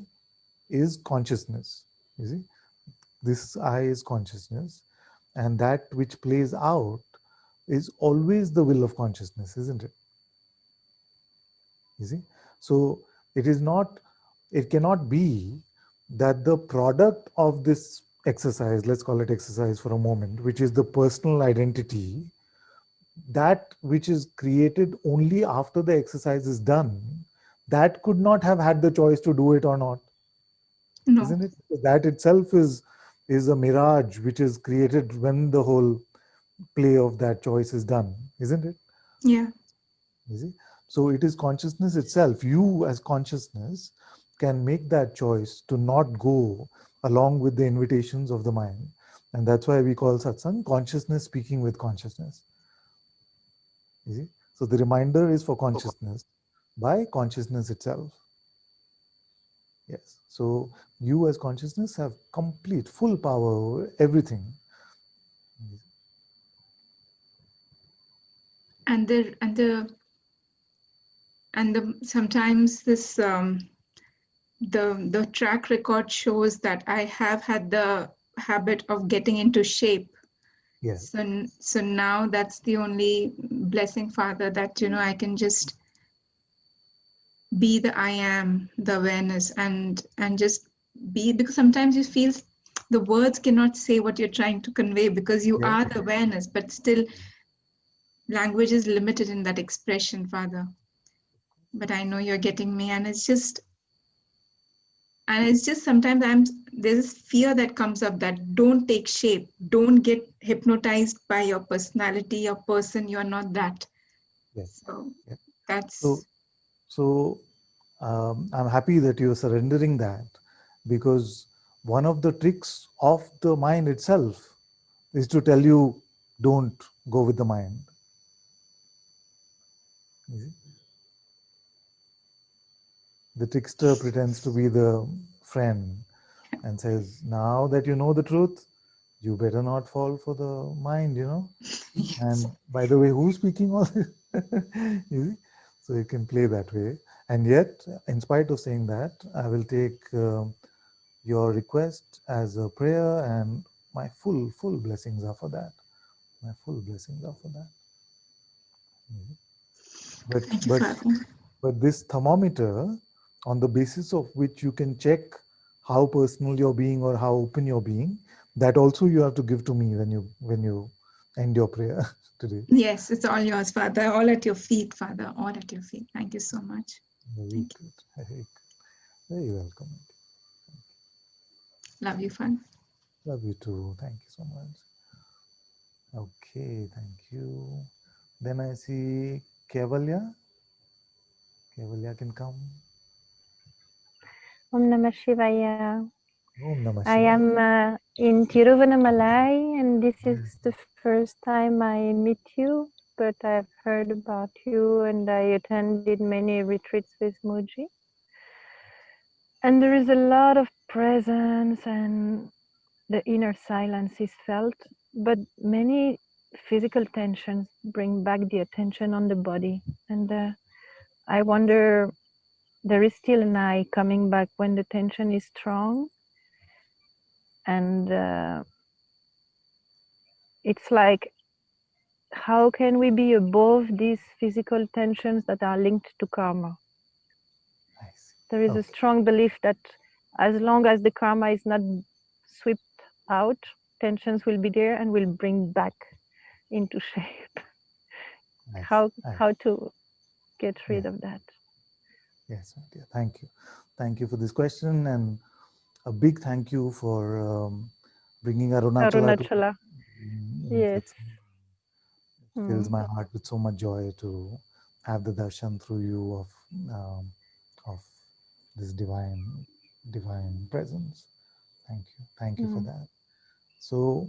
is consciousness. You see, this I is consciousness, and that which plays out is always the will of consciousness, isn't it? You see, so it is not, it cannot be that the product of this exercise, let's call it exercise for a moment, which is the personal identity, that which is created only after the exercise is done, that could not have had the choice to do it or not, No. isn't it? That itself is a mirage which is created when the whole play of that choice is done, isn't it? Yeah. You see? So it is consciousness itself. You as consciousness can make that choice to not go along with the invitations of the mind. And that's why we call satsang consciousness speaking with consciousness. You see? So the reminder is for consciousness by consciousness itself. Yes. So you as consciousness have complete, full power over everything. And the sometimes this the track record shows that I have had the habit of getting into shape. Yes. So now that's the only blessing, Father, that I can just be the I am, the awareness, and just be, because sometimes you feel the words cannot say what you're trying to convey because you Yeah. are the awareness, but still language is limited in that expression, Father. But I know you're getting me, and it's just sometimes there's this fear that comes up that don't take shape, don't get hypnotized by your personality, your person, you're not that. Yes. So Yeah. So that's so I'm happy that you're surrendering that, because one of the tricks of the mind itself is to tell you don't go with the mind. You see? The trickster pretends to be the friend and says, now that you know the truth, you better not fall for the mind. yes. And by the way, who's speaking all this? You see? So you can play that way. And yet, in spite of saying that, I will take your request as a prayer, and my full blessings are for that. My full blessings are for that. Mhm. But Thank you, but Father. but this thermometer, on the basis of which you can check how personal you're being or how open you're being, that also you have to give to me when you end your prayer today. Yes, it's all yours, Father. All at your feet, Father. All at your feet. Thank you so much. Very Thank you. good. Very welcome. Love you, Father. Love you too. Thank you so much. Okay, thank you. Then I see Kevalya. Kevalya can come. Om Namah Shivaya. Om Namah I Shivaya. am in Tiruvannamalai, and this is the first time I meet you, but I've heard about you and I attended many retreats with Muji. And there is a lot of presence and the inner silence is felt, but many physical tensions bring back the attention on the body. And I wonder, there is still an I coming back when the tension is strong. And it's like, how can we be above these physical tensions that are linked to karma? Nice. There is a Okay. strong belief that as long as the karma is not swept out, tensions will be there and will bring back into shape. Nice. how Nice. how to get Yeah. rid of that? Yes, my dear. Thank you. Thank you for this question, and a big thank you for bringing Arunachala to. Arunachala. Yes. It fills Mm. my heart with so much joy to have the darshan through you of this divine presence. Thank you for Mm. that. So,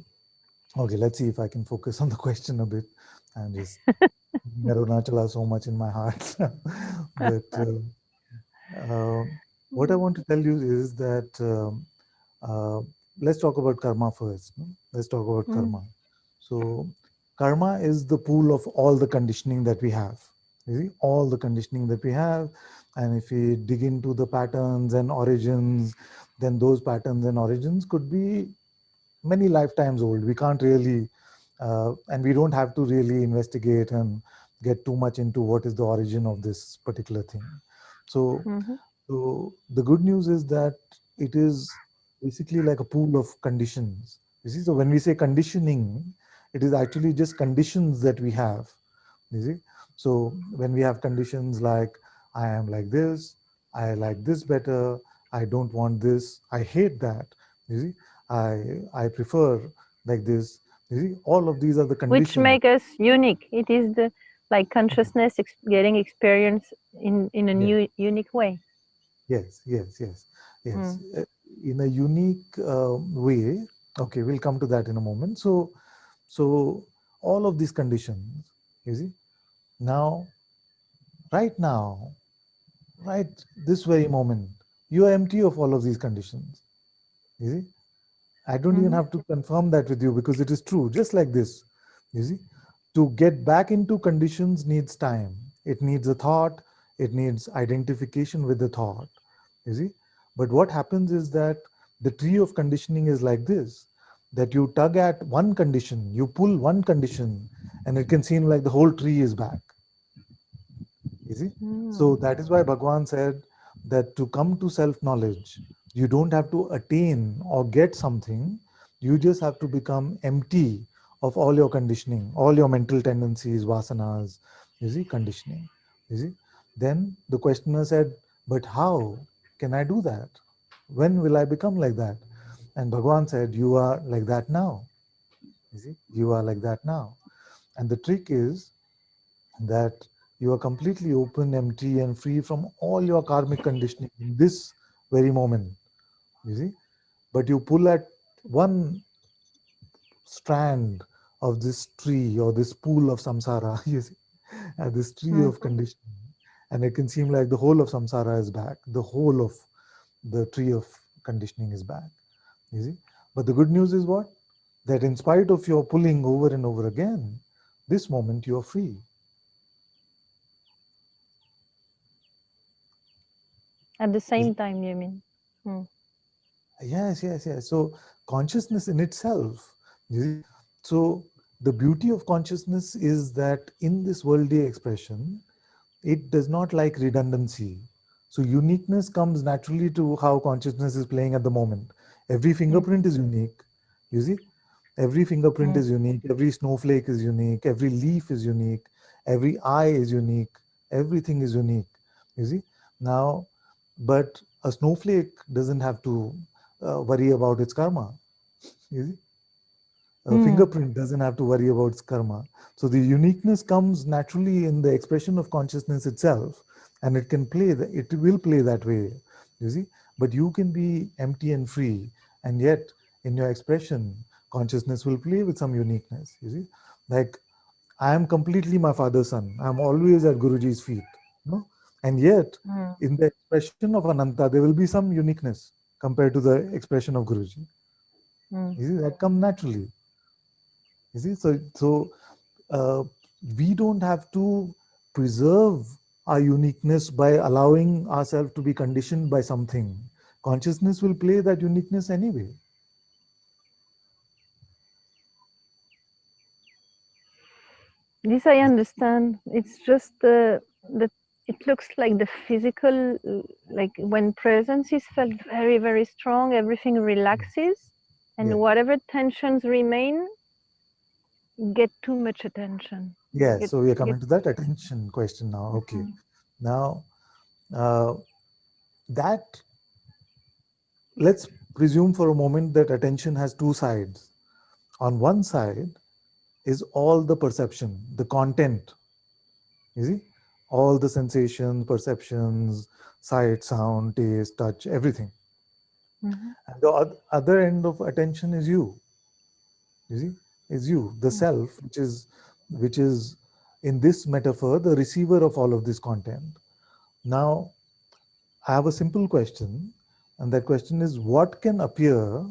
okay, let's see if I can focus on the question a bit. I'm just Arunachala so much in my heart, but. What I want to tell you is that uh, let's talk about karma first. No? Let's talk about Mm. karma. So, karma is the pool of all the conditioning that we have. You see, all the conditioning that we have. And if we dig into the patterns and origins, then those patterns and origins could be many lifetimes old. We can't really, and we don't have to really investigate and get too much into what is the origin of this particular thing. So, Mhm. so the good news is that it is basically like a pool of conditions. You see, so when we say conditioning, It is actually just conditions that we have. You see? So when we have conditions like, I am like this, I like this better, I don't want this, I hate that. You see? I prefer like this. You see, all of these are the Which conditions. make us unique. It is the like consciousness getting experience in a Yes, new unique way. yes, yes, yes, yes. Mm. In a unique way. Okay, we'll come to that in a moment. So all of these conditions, you see, now, right now, right this very moment, you are empty of all of these conditions. You see, I don't even Mm-hmm. have to confirm that with you because it is true, just like this. You see, to get back into conditions needs time. It needs a thought, it needs identification with the thought. You see, but what happens is that the tree of conditioning is like this, that you tug at one condition, you pull one condition, and it can seem like the whole tree is back. You see? So Mm. that is why Bhagwan said that to come to self knowledge, you don't have to attain or get something, you just have to become empty of all your conditioning, all your mental tendencies, vasanas, you see, conditioning. You see? Then the questioner said, but how can I do that? When will I become like that? And Bhagwan said, you are like that now. You see, you are like that now. And the trick is that you are completely open, empty, and free from all your karmic conditioning in this very moment. You see, but you pull at one strand of this tree or this pool of samsara, you see, this tree Mm. of conditioning, and it can seem like the whole of samsara is back, the whole of the tree of conditioning is back. You see, but the good news is what? That in spite of your pulling over and over again, this moment you are free. At the same time, you mean? Mm. Yes, yes, yes. So consciousness in itself, you see, so the beauty of consciousness is that in this worldly expression, it does not like redundancy. So uniqueness comes naturally to how consciousness is playing at the moment. Every Mm. fingerprint is unique. You see, every fingerprint Mm. is unique. Every snowflake is unique. Every leaf is unique. Every eye is unique. Everything is unique. You see, now, but a snowflake doesn't have to worry about its karma. You see, a Mm. fingerprint doesn't have to worry about its karma. So the uniqueness comes naturally in the expression of consciousness itself, and it can play. It will play that way. You see, but you can be empty and free, and yet in your expression, consciousness will play with some uniqueness. You see, like I am completely my father's son. I'm always at Guruji's feet. No, and yet Mm. in the expression of Ananta, there will be some uniqueness compared to the expression of Guruji. Mm. You see, that come naturally. You see, uh, we don't have to preserve our uniqueness by allowing ourselves to be conditioned by something. Consciousness will play that uniqueness anyway. This I understand. It's just the it looks like the physical, like when presence is felt very, very strong, everything relaxes, Yeah. and whatever tensions remain get too much attention. Yeah. Get So we are get. coming to that attention question now. Okay. Mhm. Now, uh, that let's presume for a moment that attention has two sides. On one side is all the perception, the content. You see, all the sensations, perceptions, sight, sound, taste, touch, everything. Mhm. And the other end of attention is you. You see, is you, the Mm. self, which is in this metaphor the receiver of all of this content. Now, I have a simple question, and that question is: what can appear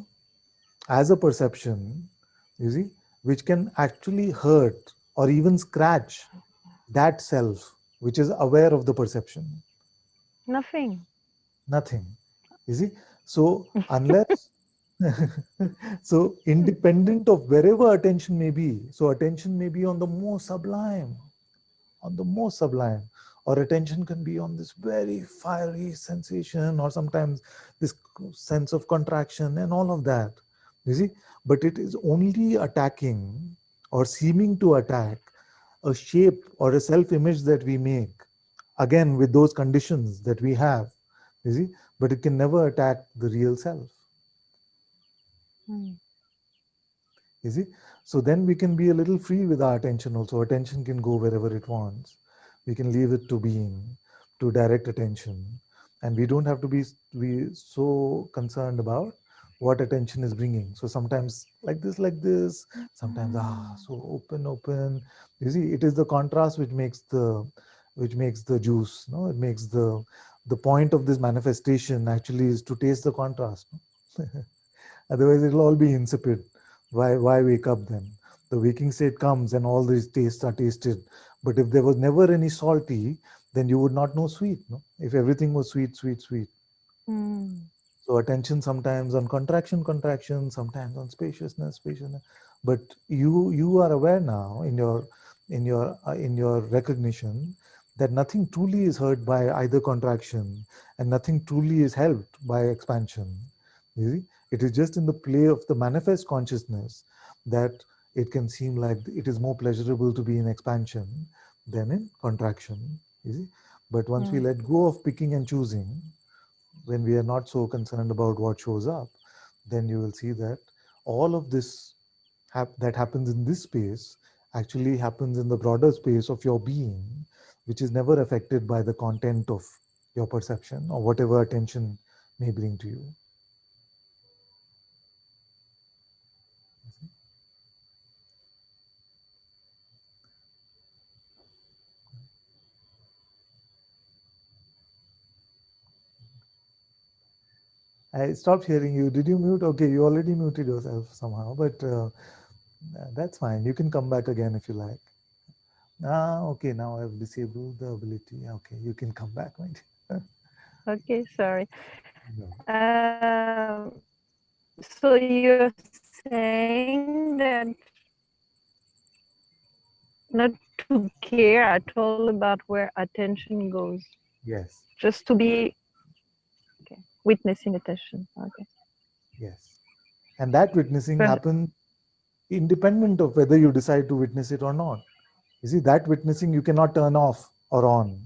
as a perception? You see, which can actually hurt or even scratch that self, which is aware of the perception. Nothing. Nothing. You see? So unless so independent of wherever attention may be, so attention may be on the most sublime, or attention can be on this very fiery sensation, or sometimes this sense of contraction and all of that. You see, but it is only attacking or seeming to attack a shape or a self-image that we make, again with those conditions that we have, you see, but it can never attack the real self. Mm. You see, so then we can be a little free with our attention also. Attention can go wherever it wants. We can leave it to being, to direct attention, and we don't have to be so concerned about what attention is bringing. So sometimes like this, sometimes so open. You see, it is the contrast which makes the juice. No, it makes the point of this manifestation actually is to taste the contrast. No? Otherwise, it'll all be insipid. Why wake up then? The waking state comes and all these tastes are tasted. But if there was never any salty, then you would not know sweet. No? If everything was sweet, sweet, sweet. Mm. So attention sometimes on contraction, sometimes on spaciousness. But you are aware now in your recognition that nothing truly is hurt by either contraction and nothing truly is helped by expansion. You see, it is just in the play of the manifest consciousness that it can seem like it is more pleasurable to be in expansion than in contraction. You see, but once we Mm. let go of picking and choosing, when we are not so concerned about what shows up, then you will see that all of this that happens in this space actually happens in the broader space of your being, which is never affected by the content of your perception or whatever attention may bring to you. I stopped hearing you. Did you mute? Okay, you already muted yourself somehow, but that's fine. You can come back again if you like. Okay, now I've disabled the ability. Okay, you can come back, my dear. Okay, sorry. No. So you're saying that not to care at all about where attention goes, Yes, just to be witnessing attention. Okay. yes. And that witnessing But happens independent of whether you decide to witness it or not. You see, that witnessing you cannot turn off or on.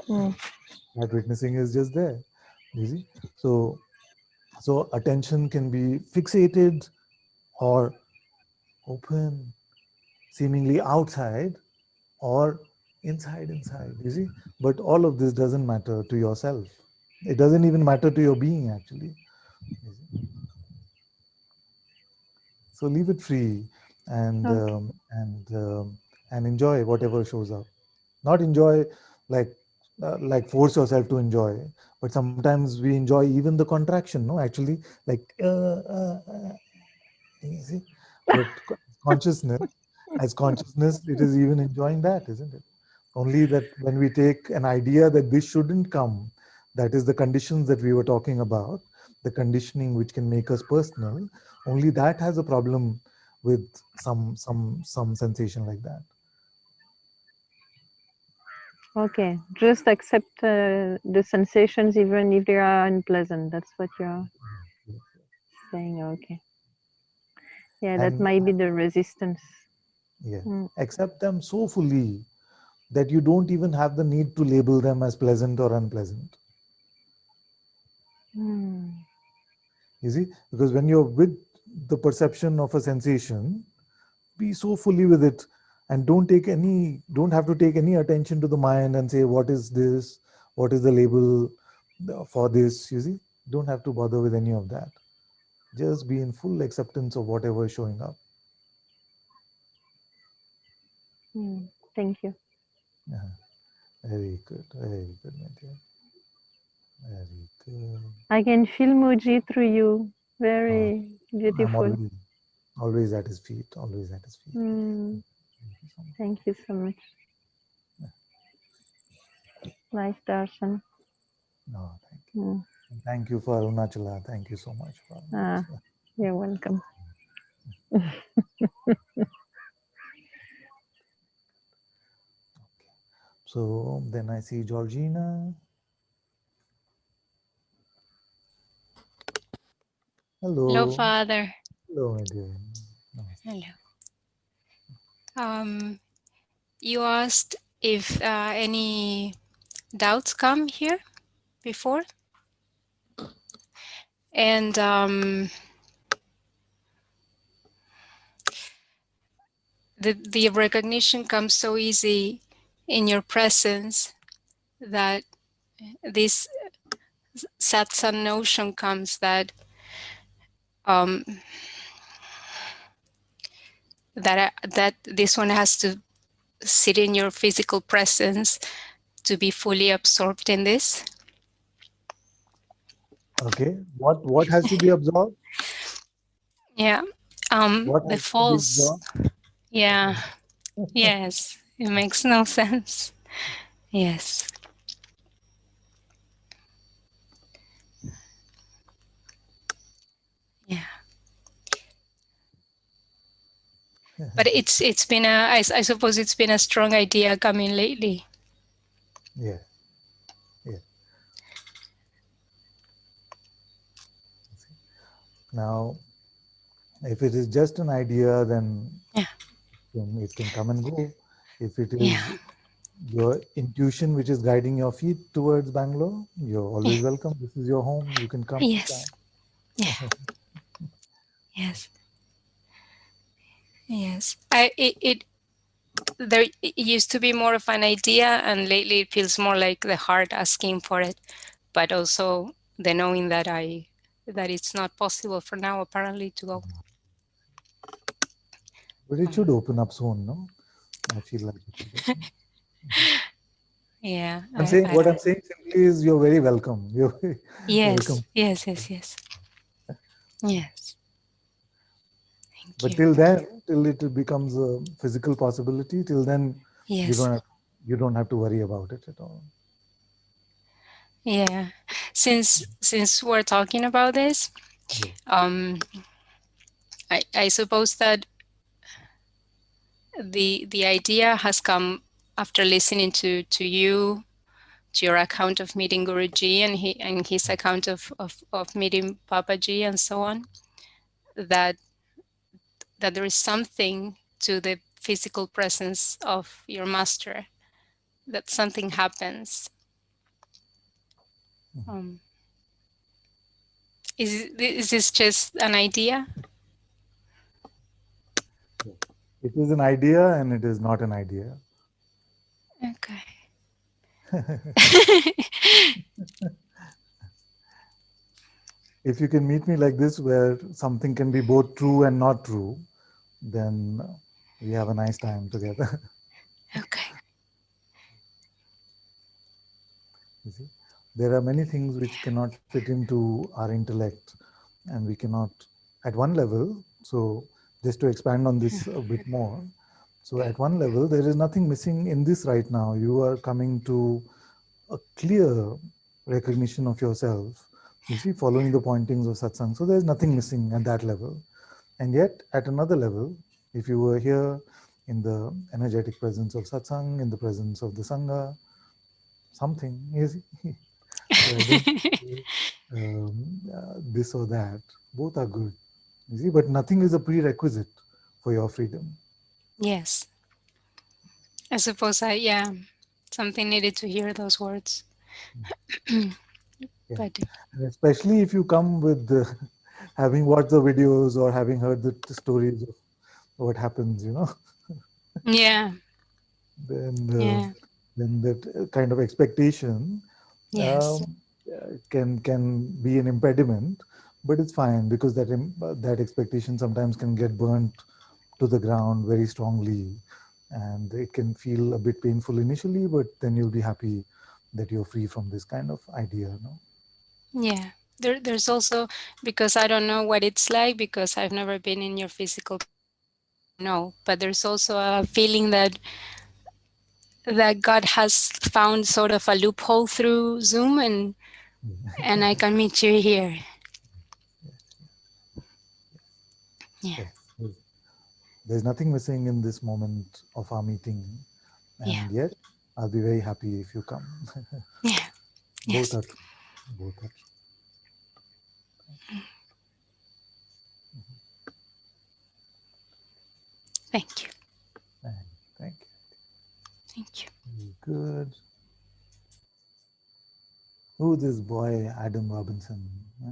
mm, That witnessing is just there. You see, so attention can be fixated or open, seemingly outside or inside. You see, but all of this doesn't matter to yourself. It doesn't even matter to your being actually. You see? So leave it free and okay. and enjoy whatever shows up. Not enjoy like force yourself to enjoy, but sometimes we enjoy even the contraction. No, actually, like you see, but consciousness as consciousness, it is even enjoying that, isn't it? Only that when we take an idea that this shouldn't come, that is the conditions that we were talking about, the conditioning which can make us personal, only that has a problem with some sensation like that. Okay. Just accept the sensations even if they are unpleasant. That's what you're saying. Okay. Yeah, that And might be the resistance. yeah, Mm. accept them so fully that you don't even have the need to label them as pleasant or unpleasant. Mm. You see, because when you're with the perception of a sensation, be so fully with it and don't have to take any attention to the mind and say, what is this? What is the label for this? You see, don't have to bother with any of that. Just be in full acceptance of whatever is showing up. Mm. Thank you. Yeah. Very good, my dear. Very good. I can feel Muji through you. Oh, Very I'm beautiful. always at his feet, always at his feet. Mm. Thank you so much. Thank you so much. Nice darshan. No, thank Mm. you. And thank you for Arunachala. Thank you so much for Ah, Arunachala. you're welcome. So then I see Georgina. Hello, Hello. Father. Hello, my dear. Namaste. Hello. You asked if any doubts come here before, and the recognition comes so easy in your presence that this satsang notion comes that that this one has to sit in your physical presence to be fully absorbed in this. Okay. What has to be absorbed? Yeah. What The has to be false. absorbed? Yeah. Yes. It makes no sense. Yes. Yeah. But it's been I suppose it's been a strong idea coming lately. Yeah. Yeah. Now, if it is just an idea, then Yeah. it can come and go. If it Yeah. is your intuition which is guiding your feet towards Bangalore, you're Yeah. always welcome. This is your home. You can come Yes. anytime. Yeah. Yes. Yes. It used to be more of an idea, and lately it feels more like the heart asking for it, but also the knowing that it's not possible for now apparently to go. But it should open up soon, no? I feel like it should open up. Yeah, I'm saying I what don't. I'm saying simply is you're very welcome. You're very Yes, welcome. yes, yes, yes, yes. Thank But you. till then, till it becomes a physical possibility, till then you Yes, don't have, you don't have to worry about it at all. yeah. Since we're talking about this, Yeah. I suppose that the idea has come after listening to you, to your account of meeting Guruji and his account of meeting Papaji and so on, that there is something to the physical presence of your master, that something happens. Um, is this just an idea? Yeah. It is an idea and it is not an idea. Okay. If you can meet me like this, where something can be both true and not true, then we have a nice time together. Okay. You see, there are many things which cannot fit into our intellect, and we cannot, at one level. So, just to expand on this a bit more, so at one level, there is nothing missing in this right now. You are coming to a clear recognition of yourself, you see, following the pointings of satsang. So, there is nothing missing at that level. And yet, at another level, if you were here in the energetic presence of satsang, in the presence of the sangha, something is. So I don't say, this or that. Both are good. You see, but nothing is a prerequisite for your freedom. Yes. I suppose something needed to hear those words. Yeah, But and especially if you come with having watched the videos or having heard the stories of what happens, yeah, then yeah, then that kind of expectation yes, um, can be an impediment, but it's fine because that expectation sometimes can get burnt to the ground very strongly, and it can feel a bit painful initially, but then you'll be happy that you're free from this kind of idea, no? yeah. There's also, because I don't know what it's like, because I've never been in your physical presence, so I don't know. But there's also a feeling that God has found sort of a loophole through Zoom, and I can meet you here. Yeah, Yes, there's nothing missing in this moment of our meeting, yeah, and yet I'll be very happy if you come. yeah. Both Yes. are true. Both are true. Thank you. Thank Good. Who this boy, Adam Robinson? Huh?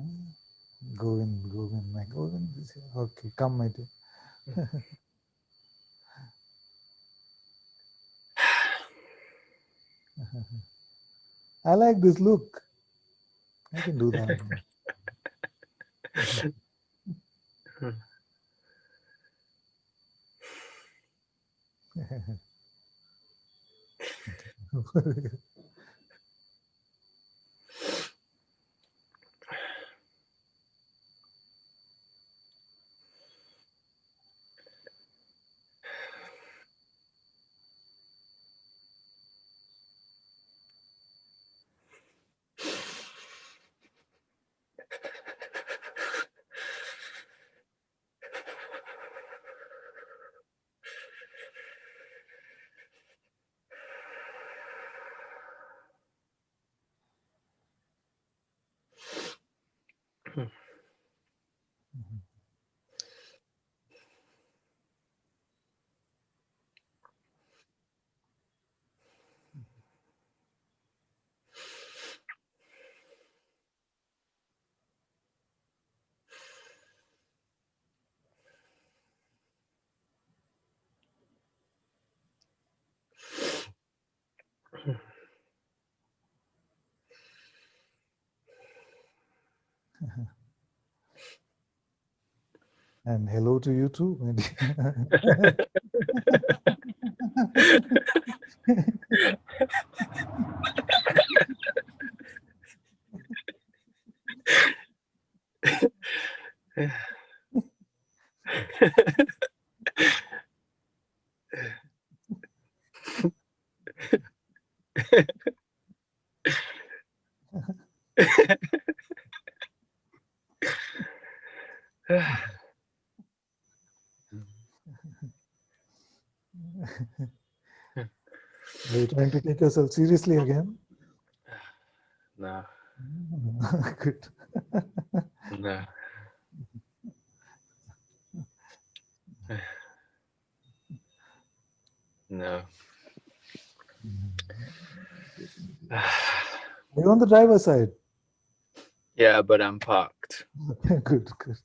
Govind, my Govind is here. Okay, come, my dear. I like this look. I can do that. And hello to you too. Are you trying to take yourself seriously again? No. Good. No. No. Are you on the driver's side? Yeah, but I'm parked. Good, good.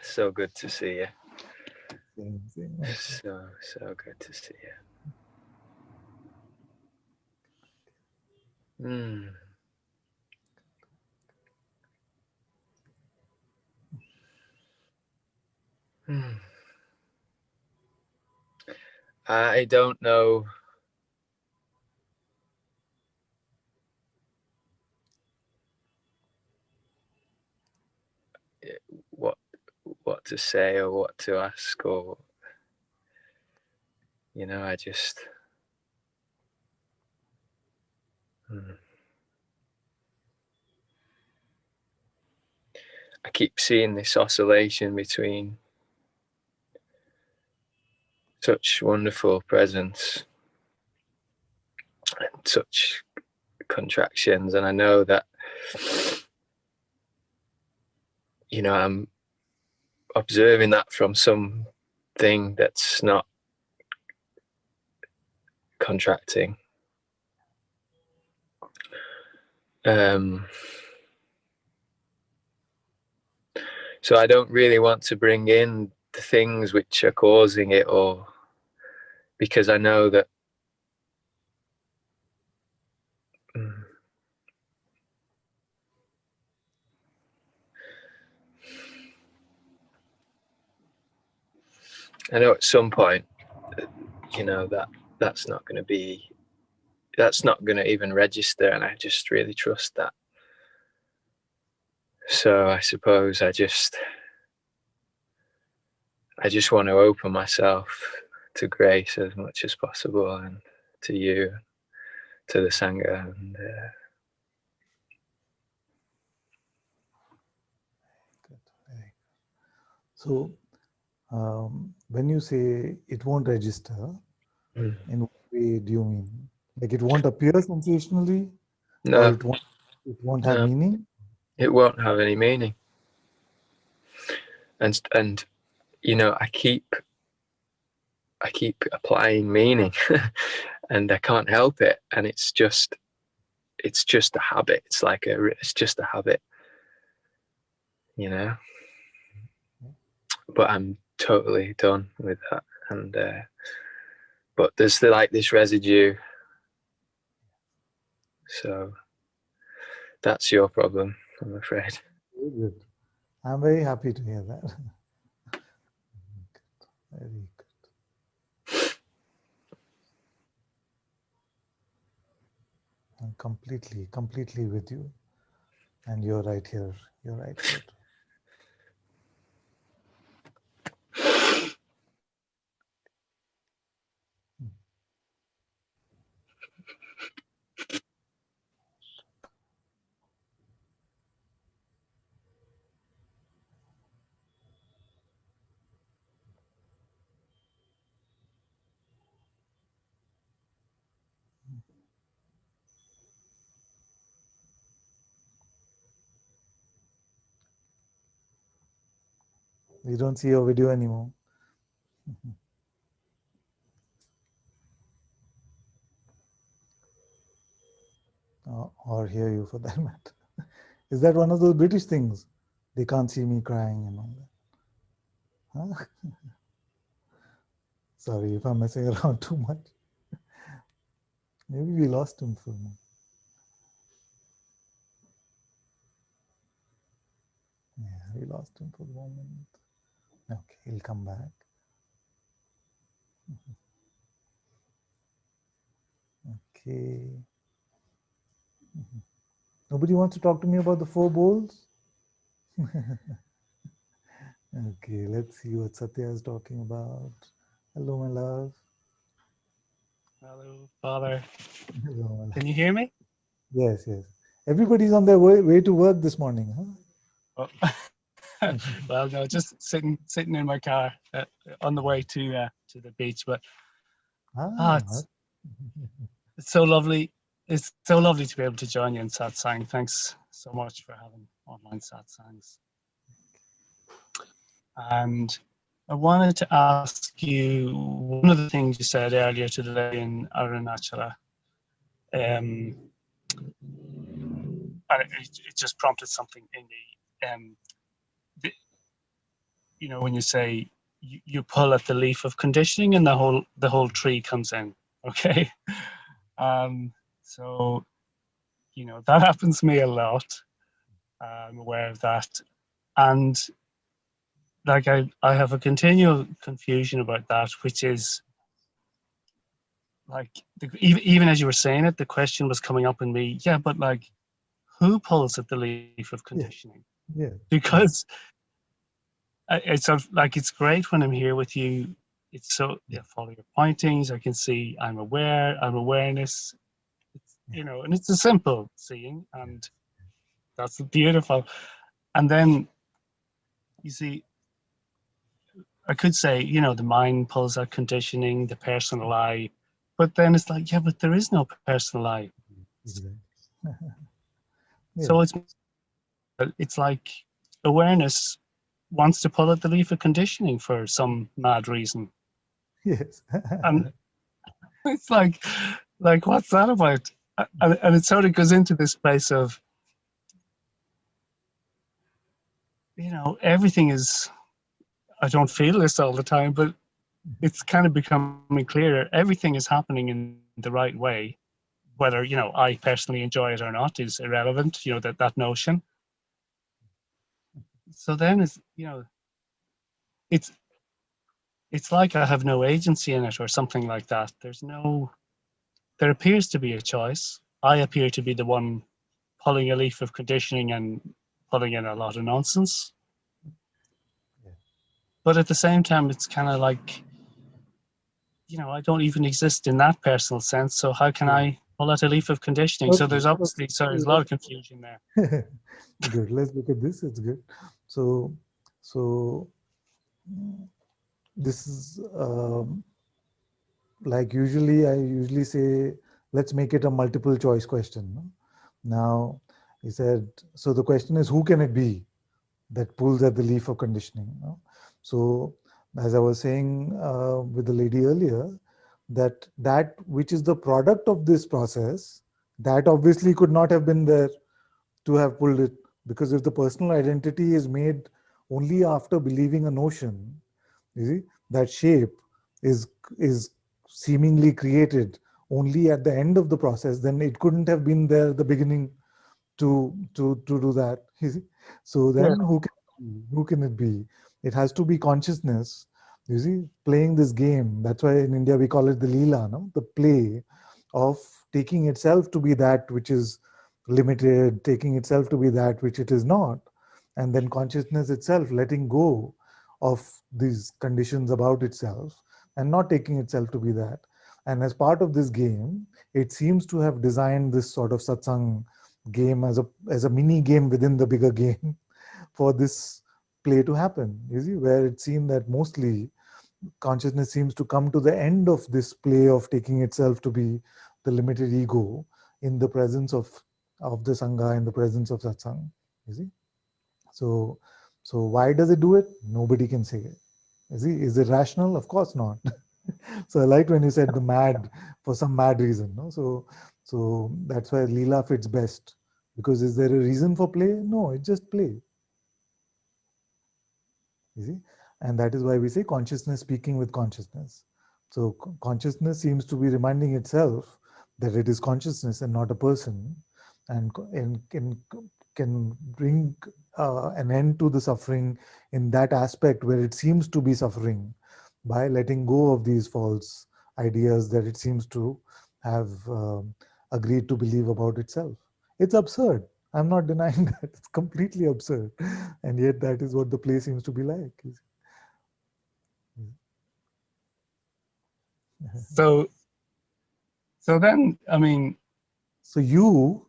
So good to see you. Same. So good to see you. I don't know what to say or what to ask, or I just I keep seeing this oscillation between such wonderful presence and such contractions, and I know that I'm observing that from something that's not contracting. So I don't really want to bring in the things which are causing it, or because I know that I know at some point, that's not going to even register, and I just really trust that. So I suppose I just want to open myself to grace as much as possible, and to you, to the Sangha, and Good. So when you say it won't register, in what way do you mean? Like it won't appear sensationally, or no, it won't have meaning? it won't have any meaning. and you know, I keep applying meaning and I can't help it, and it's just a habit. It's just a habit, you know. But I'm totally done with that, and but there's like this residue, so that's your problem, I'm afraid. Very good. I'm very happy to hear that. Very good. I'm completely with you. And you're right here. You're right here. We don't see your video anymore. Or hear you for that matter. Is that one of those British things? They can't see me crying and all that. Huh? Sorry if I'm messing around too much. Maybe we lost him for a moment. Yeah, we lost him for the moment. Okay, he'll come back. Okay. Nobody wants to talk to me about the 4 bowls? Okay, let's see what Satya is talking about. Hello, my love. Hello, Father. Hello, my love. Can you hear me? Yes, yes. Everybody's on their way to work this morning, huh? Oh. Well, no, just sitting in my car on the way to the beach. But it's so lovely. It's so lovely to be able to join you in Satsang. Thanks so much for having online Satsangs. And I wanted to ask you one of the things you said earlier today in Arunachala. And it just prompted something in me. You know, when you say you pull at the leaf of conditioning and the whole tree comes in. Okay. So, you know, that happens to me a lot. I'm aware of that. And like I have a continual confusion about that, which is like, even as you were saying it, the question was coming up in me. Yeah, but like, who pulls at the leaf of conditioning? Yeah. Because it's sort of like, it's great when I'm here with you. It's so, yeah, follow your pointings. I can see I'm aware, I'm awareness. It's, you know, and it's a simple seeing, and that's beautiful. And then you see, I could say, you know, the mind pulls out conditioning, the personal I, but then it's like, yeah, but there is no personal I. Exactly. So it's like awareness wants to pull at the leaf of conditioning for some mad reason. Yes. And it's like what's that about? And it sort of goes into this place of, you know, everything is, I don't feel this all the time, but it's kind of becoming clearer. Everything is happening in the right way. Whether, you know, I personally enjoy it or not is irrelevant, you know, that notion. So then it's, you know, it's like I have no agency in it or something like that. There appears to be a choice. I appear to be the one pulling a leaf of conditioning and pulling in a lot of nonsense. But at the same time, it's kind of like, you know, I don't even exist in that personal sense. So how can I pull out a leaf of conditioning? So there's obviously, there's a lot of confusion there. Good. Let's look at this. It's good. So this is like I usually say, let's make it a multiple choice question. No? Now, he said, so the question is, who can it be? that pulls at the leaf of conditioning. So as I was saying with the lady earlier, that which is the product of this process, that obviously could not have been there to have pulled it, because if the personal identity is made only after believing a notion, you see, that shape is is seemingly created only at the end of the process, then it couldn't have been there at the beginning to do that. You see? So then who can it be? It has to be consciousness, you see, playing this game. That's why in India we call it the Leela, no? The play of taking itself to be that which is limited, taking itself to be that which it is not, and then consciousness itself letting go of these conditions about itself and not taking itself to be that. And as part of this game, it seems to have designed this sort of satsang game as a mini game within the bigger game for this play to happen. You see, where it's seen that mostly consciousness seems to come to the end of this play of taking itself to be the limited ego in the presence of the sangha, in the presence of satsang. You see, so why does it do it? Nobody can say it. Is it rational? Of course not. So I liked when you said the mad for some mad reason. No? So that's why Leela fits best. Because is there a reason for play? No, it's just play. You see? And that is why we say consciousness speaking with consciousness. So consciousness seems to be reminding itself that it is consciousness and not a person, and can bring an end to the suffering in that aspect where it seems to be suffering, by letting go of these false ideas that it seems to have agreed to believe about itself. It's absurd. I'm not denying that. It's completely absurd. And yet that is what the play seems to be like. So then, I mean, So you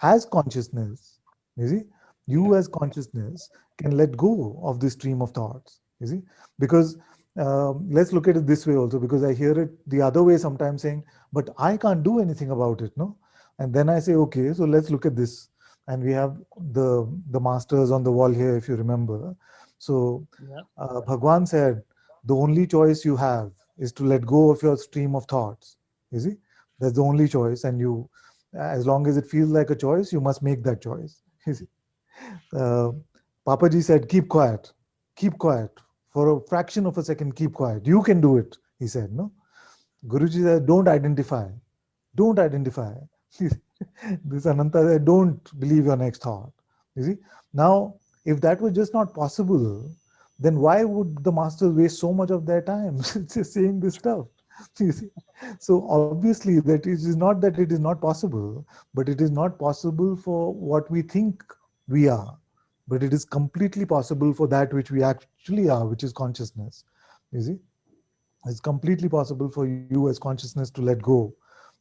as consciousness, you see, yeah, you as consciousness can let go of this stream of thoughts, you see, because let's look at it this way also, because I hear it the other way sometimes saying, but I can't do anything about it, no? And then I say, okay, so let's look at this. And we have the masters on the wall here, if you remember. So yeah, Bhagwan said, the only choice you have is to let go of your stream of thoughts, you see? That's the only choice, and you, as long as it feels like a choice, you must make that choice. You see? Uh, Papaji said, keep quiet. For a fraction of a second, keep quiet. You can do it, he said. No, Guruji said, don't identify. This Ananta said, don't believe your next thought. You see? Now, if that was just not possible, then why would the masters waste so much of their time just saying this stuff? You see? So obviously that it is not that it is not possible, but it is not possible for what we think we are. But it is completely possible for that which we actually are, which is consciousness. You see? It's completely possible for you as consciousness to let go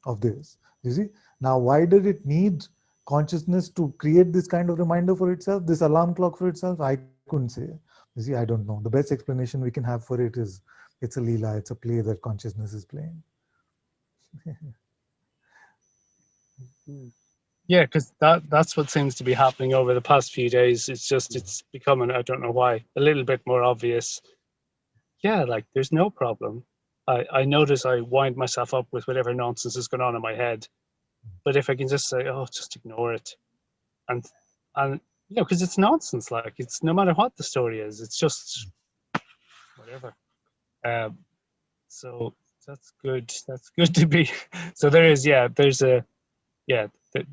of this. You see? Now, why did it need consciousness to create this kind of reminder for itself, this alarm clock for itself? I couldn't say. You see, I don't know. The best explanation we can have for it is it's a Leela, it's a play that consciousness is playing. yeah, because that's what seems to be happening over the past few days. It's just it's becoming, I don't know why, a little bit more obvious. Yeah, like there's no problem. I notice I wind myself up with whatever nonsense is going on in my head, but if I can just say, oh, just ignore it, and you know, because it's nonsense. Like it's no matter what the story is, it's just whatever. Um, so that's good. That's good to be. So there is, yeah, there's a, yeah, the,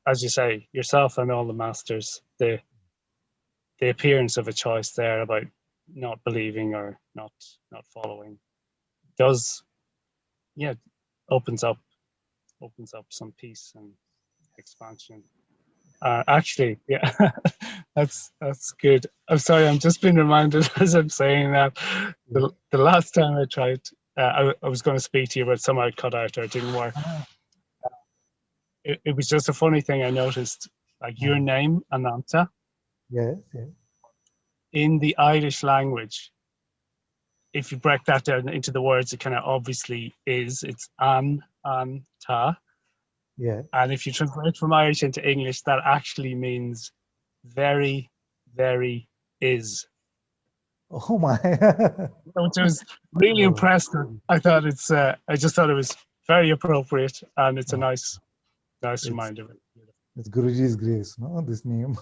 as you say, yourself and all the masters, the appearance of a choice there about not believing or not following does, yeah, opens up some peace and expansion. Actually, yeah, that's good. I'm sorry, I'm just being reminded as I'm saying that the last time I tried, I was going to speak to you, but somehow it cut out or it didn't work. It was just a funny thing I noticed, like your name, Ananta, Yes, yes. in the Irish language. If you break that down into the words, it kind of obviously is. It's an-ta. Yeah. And if you translate from Irish into English, that actually means very, very is, Oh my. which I was really Oh, impressed with. I thought it's, I just thought it was very appropriate, and it's a oh, nice it's reminder. it's Guruji's grace, no? This name.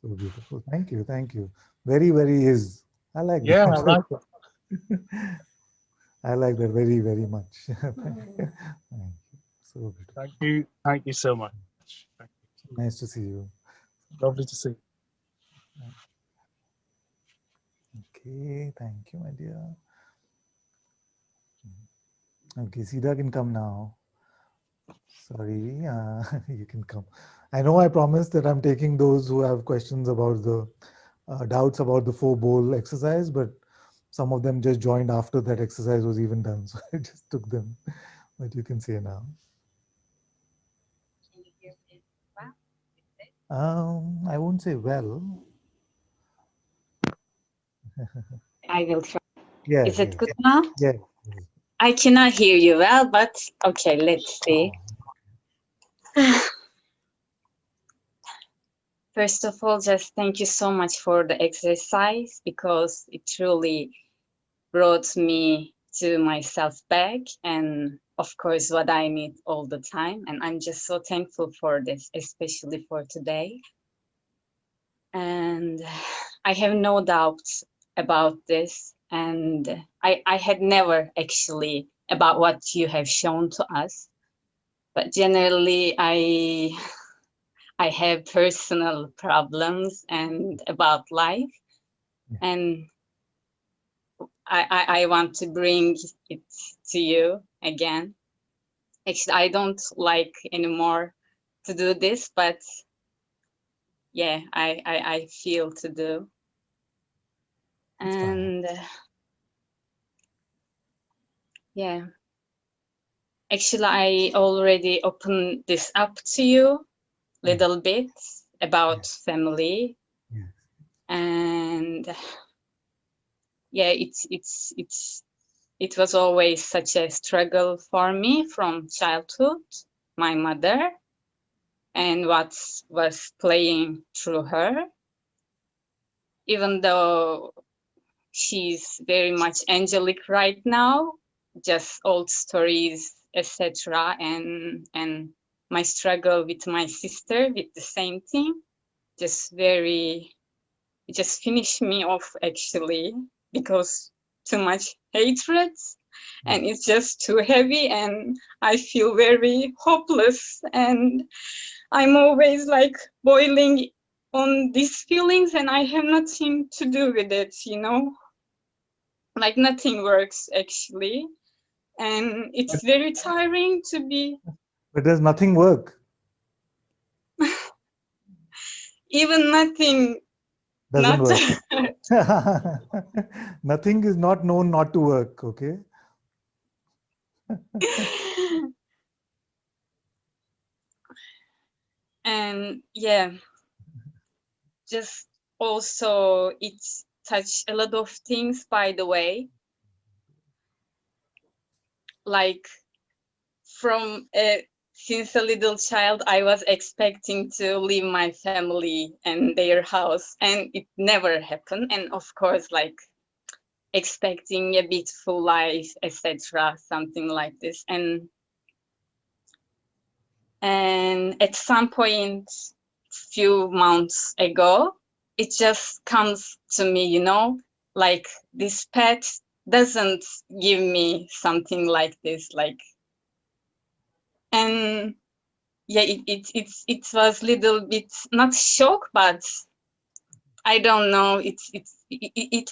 So beautiful. Thank you. Thank you. Very, very is. I like Yeah, I that. like it. I like that very, very much. Thank you. So beautiful. Thank you so much. Thank you. Nice to see you. Lovely to see. Okay, thank you, my dear. Okay, Sita can come now. Sorry, you can come. I know I promised that I'm taking those who have questions about the doubts about the 4 bowl exercise, but some of them just joined after that exercise was even done. So I just took them. But you can say now. Can you hear me well? I won't say well. I will try. Yeah, Is it yeah, good now? yeah. I cannot hear you well, but okay, let's see. First of all, just thank you so much for the exercise because it truly brought me to myself back and of course what I need all the time. And I'm just so thankful for this, especially for today. And I have no doubts about this. And I had never actually about what you have shown to us. But generally, I have personal problems and about life. And I want to bring it to you again. Actually, I don't like anymore to do this, but yeah, I feel to do. And yeah, actually, I already opened this up to you little bit about family. And yeah, it was always such a struggle for me from childhood, my mother, and what was playing through her. Even though she's very much angelic right now, just old stories, etc. And my struggle with my sister with the same thing, it just finished me off actually, because too much hatred and it's just too heavy and I feel very hopeless and I'm always like boiling on these feelings and I have nothing to do with it, you know, like nothing works actually. And it's very tiring to be. But does nothing work? Even nothing Doesn't not work. Nothing is not known not to work, okay? And yeah, just also it touched a lot of things, by the way, like from since a little child I was expecting to leave my family and their house and it never happened, and of course like expecting a beautiful life, etc., something like this. And at some point few months ago it just comes to me, you know, like this pet doesn't give me something like this, like. And yeah, it was little bit not shock, but I don't know, it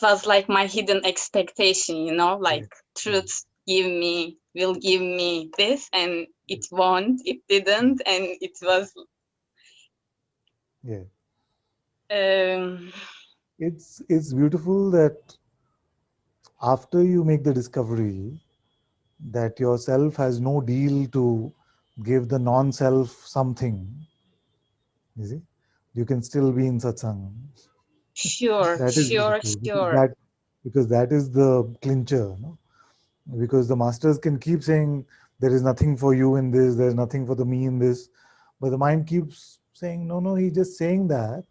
was like my hidden expectation, you know, like truth will give me this and it won't, it didn't, and it was It's beautiful that after you make the discovery that yourself has no deal to give the non-self something, you see, you can still be in satsang. Sure, That is sure. Because that is the clincher, no? Because the masters can keep saying there is nothing for you in this, there's nothing for the me in this, but the mind keeps saying no, he's just saying that,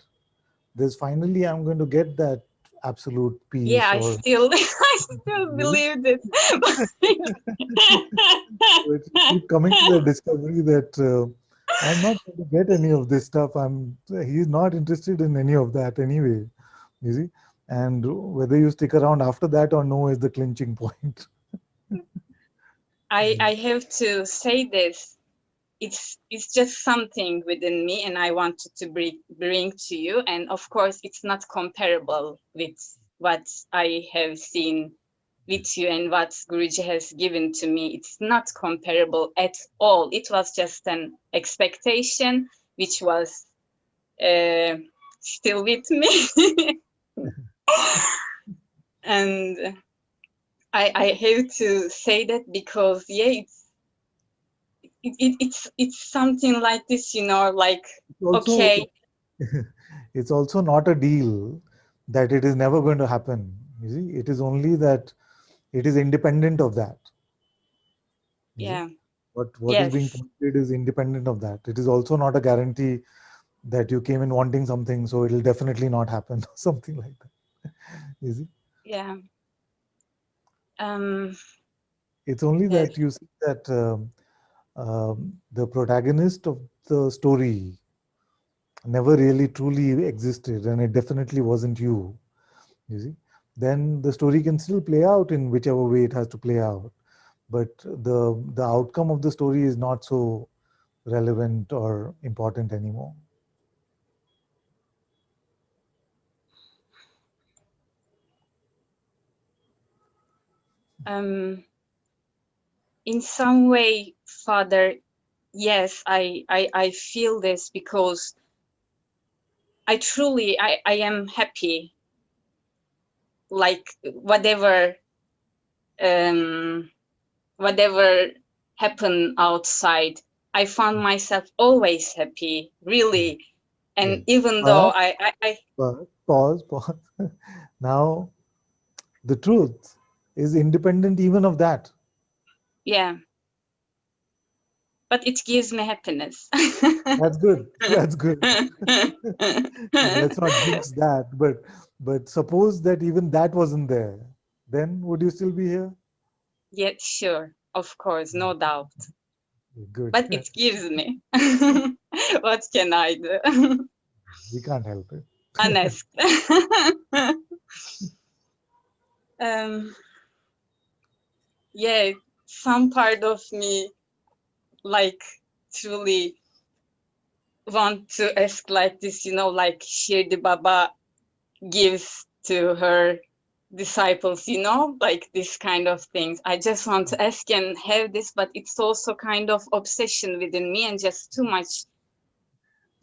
there's finally I'm going to get that absolute peace. Yeah, I Or still I still believe this. so it will keep coming to the discovery that I'm not going to get any of this stuff. He's not interested in any of that anyway. You see, and whether you stick around after that or no is the clinching point. I have to say this. It's just something within me, and I wanted to bring to you. And of course, it's not comparable with what I have seen with you and what Guruji has given to me. It's not comparable at all. It was just an expectation, which was still with me. And I have to say that because, yeah, it's something like this, you know, like, Also, okay, it's also not a deal that it is never going to happen. You see, it is only that it is independent of that. You see, yeah, what is being yes, pointed is independent of that. It is also not a guarantee that you came in wanting something, so it'll definitely not happen, or something like that. You see, yeah, um, it's only yes, that you see that the protagonist of the story never really truly existed, and it definitely wasn't you. You see, then the story can still play out in whichever way it has to play out, but the outcome of the story is not so relevant or important anymore. in some way, Father, yes, I feel this because I truly, I am happy, like um, whatever happened outside, I found myself always happy, really. Yes. And even though But, I pause. Now, the truth is independent even of that. yeah, but it gives me happiness. That's good. That's good. Let's not jinx that. But suppose that even that wasn't there, then would you still be here? Yeah, sure, of course, no doubt. Good. But it gives me. What can I do? We can't help it. Honest. um, yeah, some part of me like truly want to ask like this, you know, like Shirdi Baba gives to her disciples, you know, like this kind of things. I just want to ask and have this, but it's also kind of obsession within me and just too much.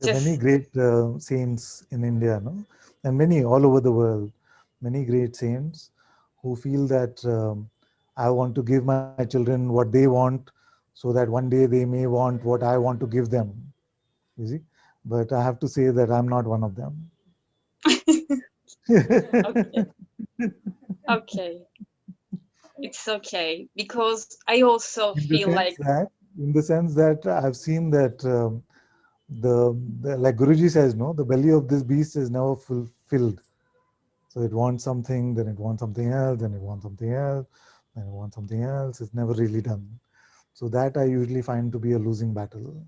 There are many Just great saints in India, no? And many all over the world. Many great saints who feel that I want to give my children what they want so that one day they may want what I want to give them. You see? But I have to say that I'm not one of them. okay, okay. It's okay because I also in the feel sense like that in the sense that I've seen that the like Guruji says, no, the belly of this beast is never fulfilled. So it wants something, then it wants something else, then it wants something else, then it wants something else. It's never really done. So that I usually find to be a losing battle.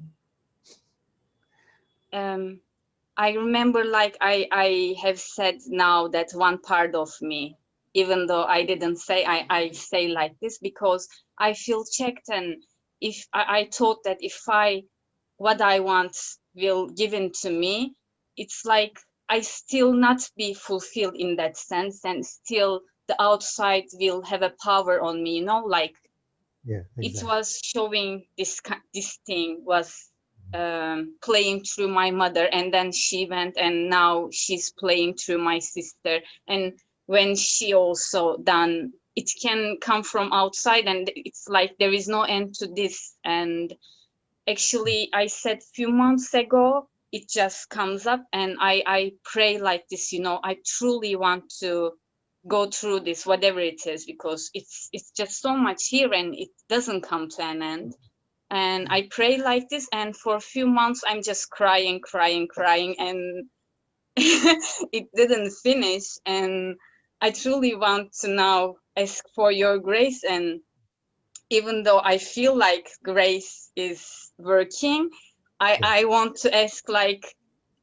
I remember like I have said now that one part of me, even though I didn't say, I say like this because I feel checked, and if I thought that if what I want will given to me, it's like I still not be fulfilled in that sense, and still the outside will have a power on me, you know, like Yeah, it exactly. was showing this thing was playing through my mother, and then she went and now she's playing through my sister, and when she also done, it can come from outside, and it's like there is no end to this. And actually I said few months ago it just comes up, and I pray like this, you know, I truly want to go through this whatever it is, because it's just so much here and it doesn't come to an end. And I pray like this, and for a few months I'm just crying, and it didn't finish, and I truly want to now ask for your grace. And even though I feel like grace is working, I want to ask, like,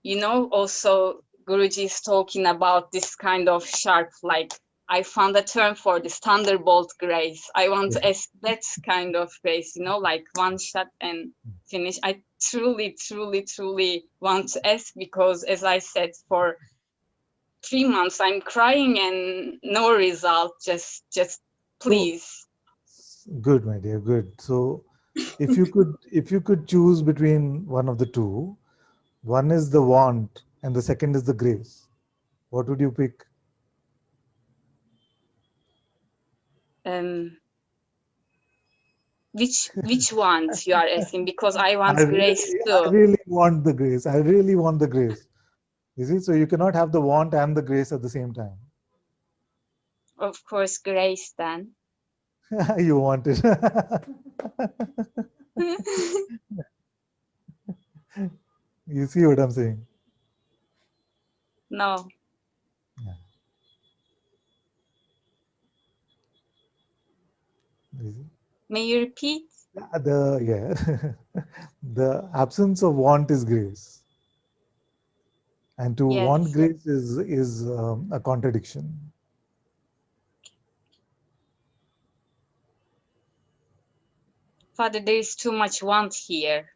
you know, also Guruji is talking about this kind of sharp, like, I found a term for this, thunderbolt grace. I want to ask that kind of grace, you know, like one shot and finish. I truly, truly, truly want to ask, because as I said, for 3 months I'm crying and no result. Just please. Good, my dear, good. So if you could choose between one of the two, one is the want and the second is the grace, what would you pick? Which ones you are asking? Because I I want grace too. really want the grace. I really want the grace. You see, so you cannot have the want and the grace at the same time. Of course, grace then. You want it. You see what I'm saying? No. Yeah. You see? May you repeat? The absence of want is grace, and to Yes. want grace is a contradiction. Father, there is too much want here.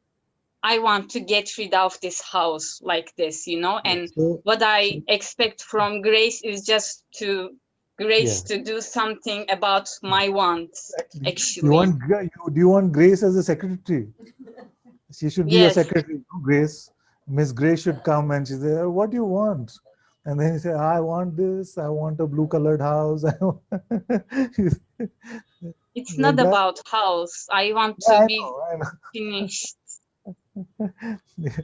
I want to get rid of this house like this, you know, and what I expect from grace is just to grace to do something about my wants, actually. Do you want Grace as a secretary? She should be your Yes. secretary. Grace, Miss Grace should come and she say, "What do you want?" And then you say, "I want this. I want a blue-colored house." It's Like not that. about house. I want Yeah, to I be know. finished. Yeah.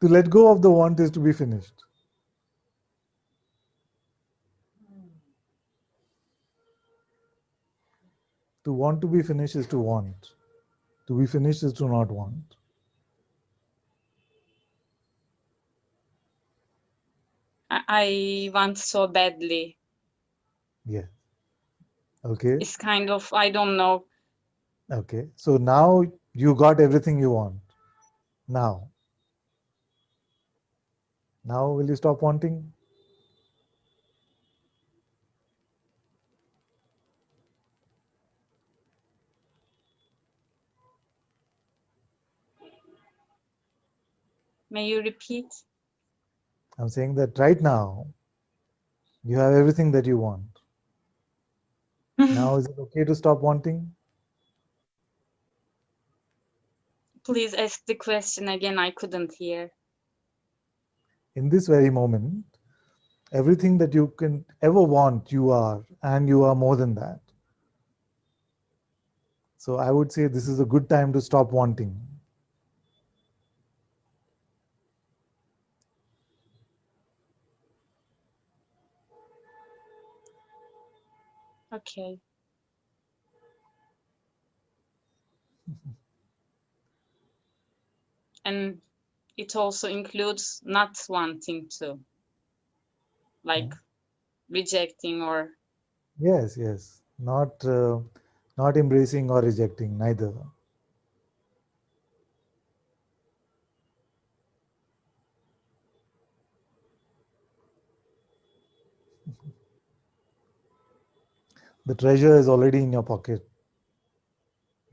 To let go of the want is to be finished. To want to be finished is to want. To be finished is to not want. I want so badly. Yeah. Okay. It's kind of, I don't know. Okay. So now you got everything you want. Now will you stop wanting? May you repeat? I'm saying that right now you have everything that you want. Now is it okay to stop wanting? Please ask the question again. I couldn't hear. In this very moment, everything that you can ever want, you are, and you are more than that. So I would say this is a good time to stop wanting. Okay. And it also includes not wanting to, like rejecting or... Yes, yes. Not embracing or rejecting, neither. The treasure is already in your pocket.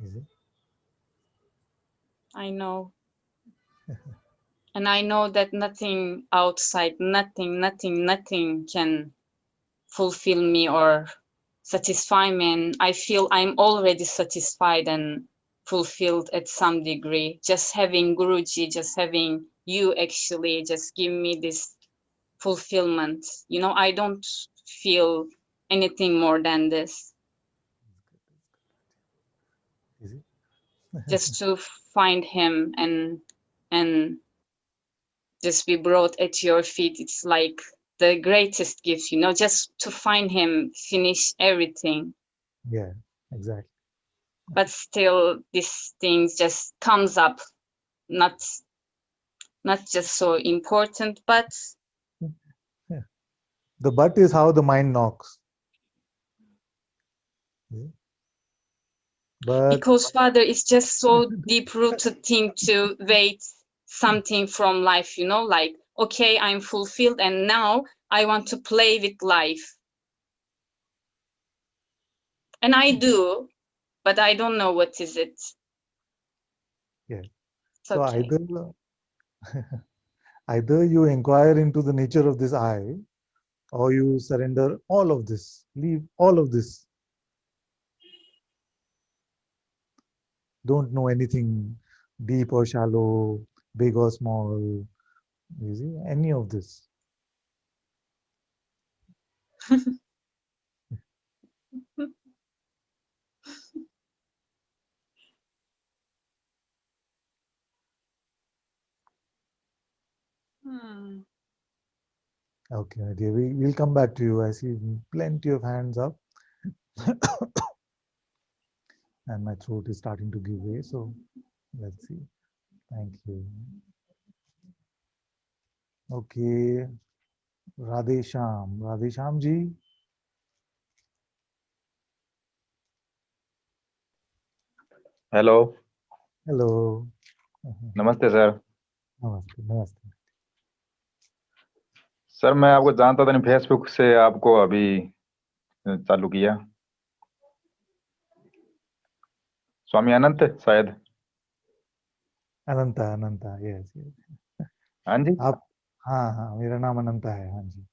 Is it? I know. And I know that nothing outside, nothing can fulfill me or satisfy me. And I feel I'm already satisfied and fulfilled at some degree. Just having Guruji, just having you actually just give me this fulfillment. You know, I don't feel anything more than this. Is it? Just to find him and just be brought at your feet, it's like the greatest gift, you know, just to find him, finish everything. Yeah, exactly. But still this thing just comes up, not not just so important, but The but is how the mind knocks. But because Father, it's just so deep-rooted thing to wait something from life, you know, like, okay, I'm fulfilled and now I want to play with life. And I do, but I don't know what is it. yeah. It's So okay. either you inquire into the nature of this I, or you surrender all of this, leave all of this. Don't know anything deep or shallow, big or small, you see, any of this. Okay, my dear, we'll come back to you. I see plenty of hands up. And my throat is starting to give way, so let's see. Thank you. Okay, Radhe Sham ji. Hello Hello. नमस्ते sir Namaste, namaste. Sir मैं आपको जानता था नहीं Facebook से आपको अभी चालू किया स्वामी अनंत शायद Ananta, yes. हाँ जी आप हाँ मेरा नाम अनंता है, हाँ जी.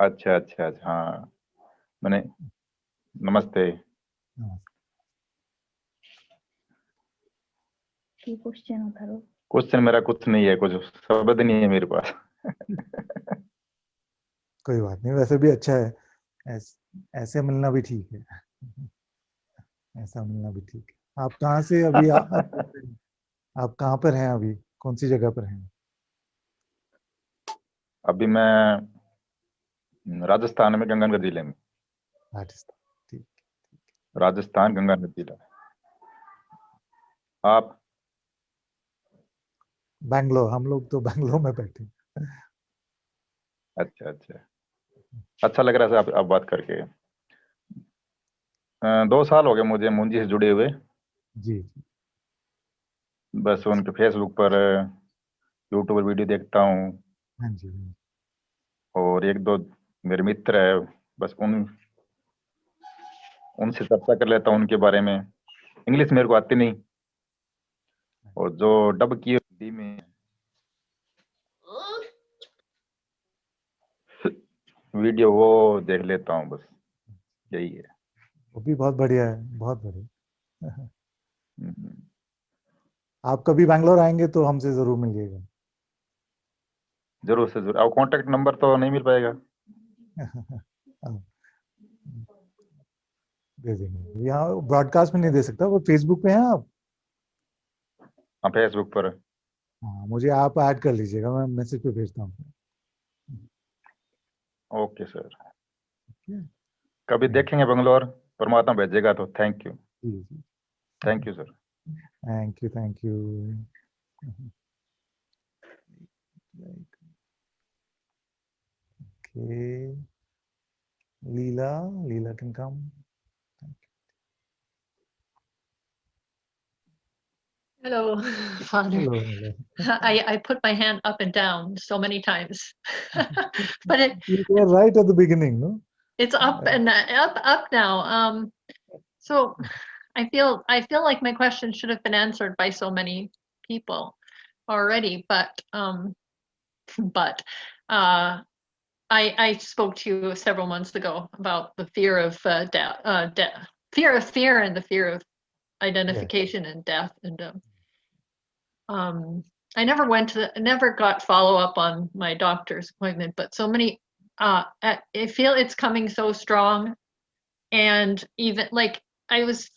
अच्छा अच्छा अच्छा हाँ मैंने नमस्ते क्वेश्चन मेरा कुछ नहीं है कुछ शब्द नहीं है मेरे पास कोई बात नहीं, वैसे भी अच्छा है, ऐसे मिलना भी ठीक है. ऐसा मिलना भी ठीक है. आप कहाँ से अभी आप कहाँ पर हैं अभी, कौन सी जगह पर हैं? अभी मैं राजस्थान में गंगानगर जिले में राजस्थान, ठीक. राजस्थान गंगानगर जिला आप बैंगलोर, हम लोग तो बैंगलोर में बैठे. अच्छा अच्छा अच्छा लग रहा है सर आप बात करके 2 साल हो गए मुझे मुंजी से जुड़े हुए जी. बस उनके फेसबुक पर यूट्यूब पर वीडियो देखता हूँ हाँ जी. और 1-2 मेरे मित्र है बस उनसे चर्चा कर लेता हूँ उनके बारे में इंग्लिश मेरे को आती नहीं और जो डब की हिंदी में वीडियो वो देख लेता हूँ बस यही है वो भी बहुत बढ़िया है, बहुत बढ़िया. आप कभी बैंगलोर आएंगे तो हमसे जरूर मिलिएगा. जरूर से जरूर अब कांटेक्ट नंबर तो नहीं मिल पाएगा दे देंगे. यहाँ ब्रॉडकास्ट में नहीं दे सकता, वो फेसबुक पे हैं आप? हाँ फेसबुक पर हाँ, मुझे आप ऐड कर लीजिएगा, मैं मैसेज पे भेजता हूँ. ओके सर कभी देखेंगे बंगलोर परमात्मा भेजेगा तो thank you sir thank you. Okay, Leela can come. Hello, Father. Hello. I put my hand up and down so many times, but You were right at the beginning, no? it's up and up now. So I feel like my question should have been answered by so many people already, but I spoke to you several months ago about the fear of fear of fear and the fear of identification and death, and I never got follow up on my doctor's appointment, but so many I feel it's coming so strong, and even like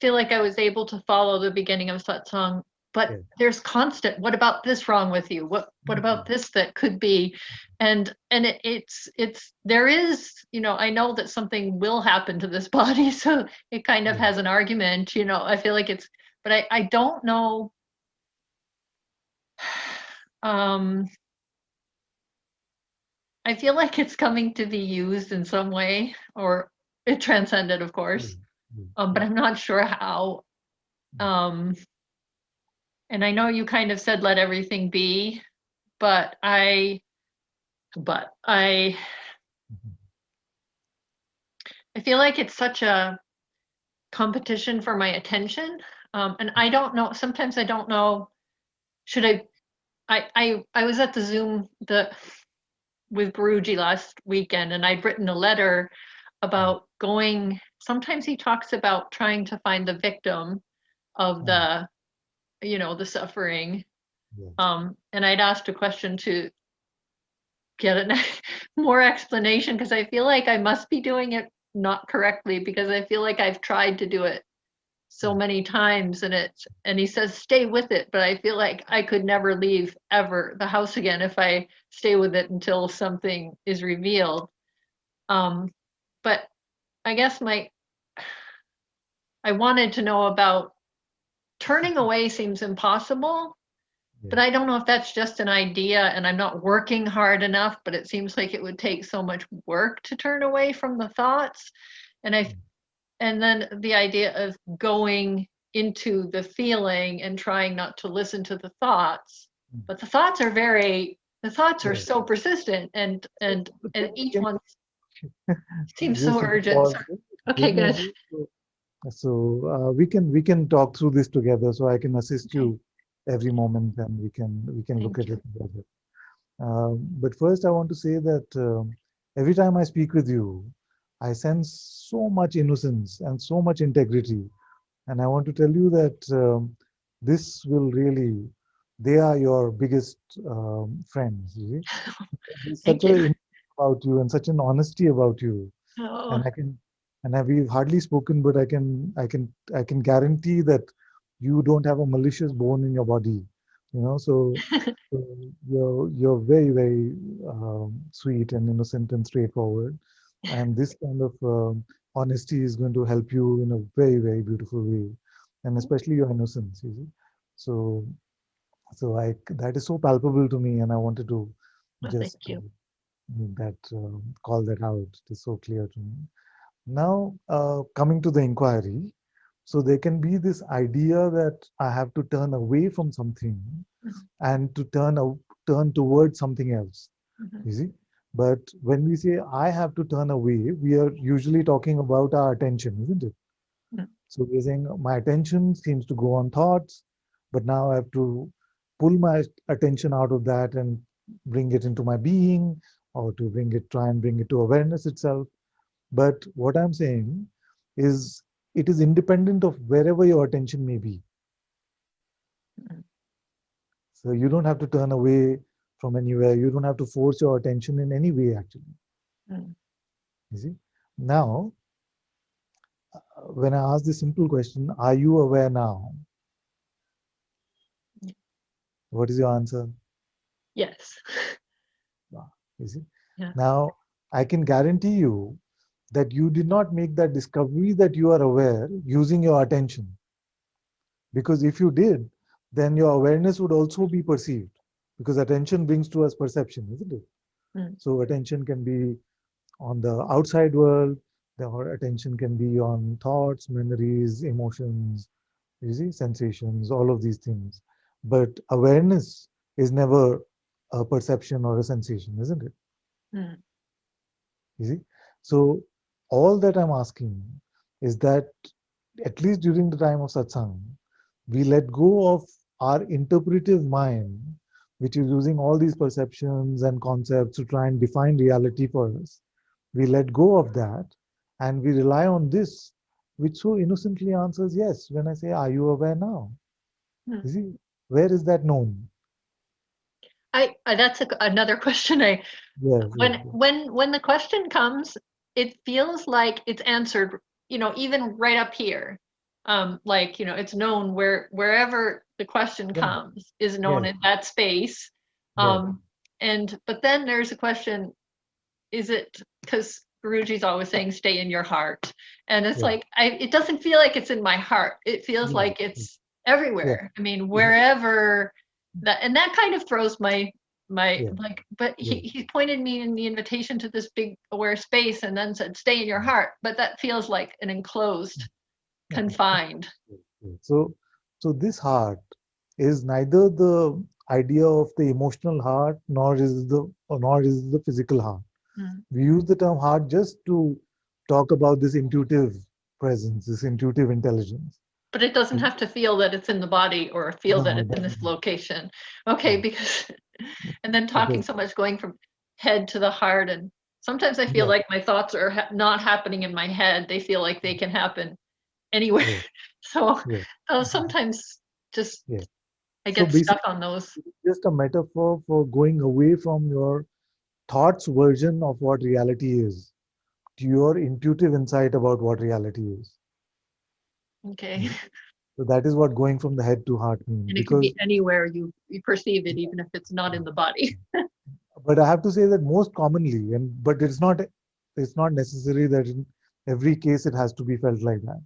feel like I was able to follow the beginning of Satsang, but there's constant, what about this wrong with you? What about this that could be? And it's there is, I know that something will happen to this body, so it kind of has an argument, I feel like it's, but I don't know. I feel like it's coming to be used in some way, or it transcended, of course, but I'm not sure how. And I know you kind of said let everything be, but I feel like it's such a competition for my attention, and I don't know. Sometimes I don't know. Should I was at the Zoom with Guruji last weekend, and I'd written a letter about going. Sometimes he talks about trying to find the victim of the, the suffering. And I'd asked a question to get more explanation, because I feel like I must be doing it not correctly, because I feel like I've tried to do it so many times, and he says stay with it, but I feel like I could never leave ever the house again if I stay with it until something is revealed. But I guess I wanted to know about turning away. Seems impossible, but I don't know if that's just an idea and I'm not working hard enough, but it seems like it would take so much work to turn away from the thoughts. And then the idea of going into the feeling and trying not to listen to the thoughts, but the thoughts are so persistent, and each one seems so urgent. Okay, good. So we can talk through this together, so I can assist you every moment, and we can look at it together. But first I want to say that every time I speak with you, I sense so much innocence and so much integrity. And I want to tell you that this will really, they are your biggest friends. You see? There's such a about you and such an honesty about you. And we've hardly spoken, but I can guarantee that you don't have a malicious bone in your body. So you're very, very sweet and innocent and straightforward. And this kind of honesty is going to help you in a very, very beautiful way, and especially your innocence. You see, so that is so palpable to me, and I wanted to just call that out. It is so clear to me. Now, coming to the inquiry, so there can be this idea that I have to turn away from something and to turn towards something else. You see, but when we say I have to turn away, we are usually talking about our attention, isn't it? So we're saying my attention seems to go on thoughts, but now I have to pull my attention out of that and bring it into my being, or to try and bring it to awareness itself. But what I'm saying is it is independent of wherever your attention may be. So you don't have to turn away from anywhere. You don't have to force your attention in any way, actually. You see? Now, when I ask this simple question, are you aware now? What is your answer? Yes. You see? Now, I can guarantee you that you did not make that discovery that you are aware using your attention. Because if you did, then your awareness would also be perceived, because attention brings to us perception, isn't it? So attention can be on the outside world, or attention can be on thoughts, memories, emotions, you see, sensations, all of these things. But awareness is never a perception or a sensation, isn't it? You see? So all that I'm asking is that at least during the time of satsang, we let go of our interpretive mind, which is using all these perceptions and concepts to try and define reality for us. We let go of that and we rely on this, which so innocently answers yes when I say, are you aware now? You see, where is that known? That's another question. When the question comes, it feels like it's answered, even right up here. Like, it's known wherever the question comes is known in that space. But then there's a question, is it, because Guruji's always saying stay in your heart, and it's like it doesn't feel like it's in my heart. It feels like it's everywhere. I mean, wherever that kind of throws my Yeah. like, but Yeah. he pointed me in the invitation to this big aware space and then said, stay in your heart. But that feels like an enclosed, confined. So this heart is neither the idea of the emotional heart nor is the physical heart. We use the term heart just to talk about this intuitive presence, this intuitive intelligence. But it doesn't have to feel that it's in the body or feel No, that it it's in this doesn't. location. Okay, because and then talking does. so much going from head to the heart, and sometimes I feel Yeah. like my thoughts are not happening in my head. They feel like they can happen anywhere. Yeah. So Yeah. sometimes just Yeah. I So get stuck basically, on those. just a metaphor for going away from your thoughts version of what reality is to your intuitive insight about what reality is. Okay. So that is what going from the head to heart means. And it can be Because, anywhere you perceive it, even if it's not in the body. but I have to say that most commonly, but it's not necessary that in every case it has to be felt like that.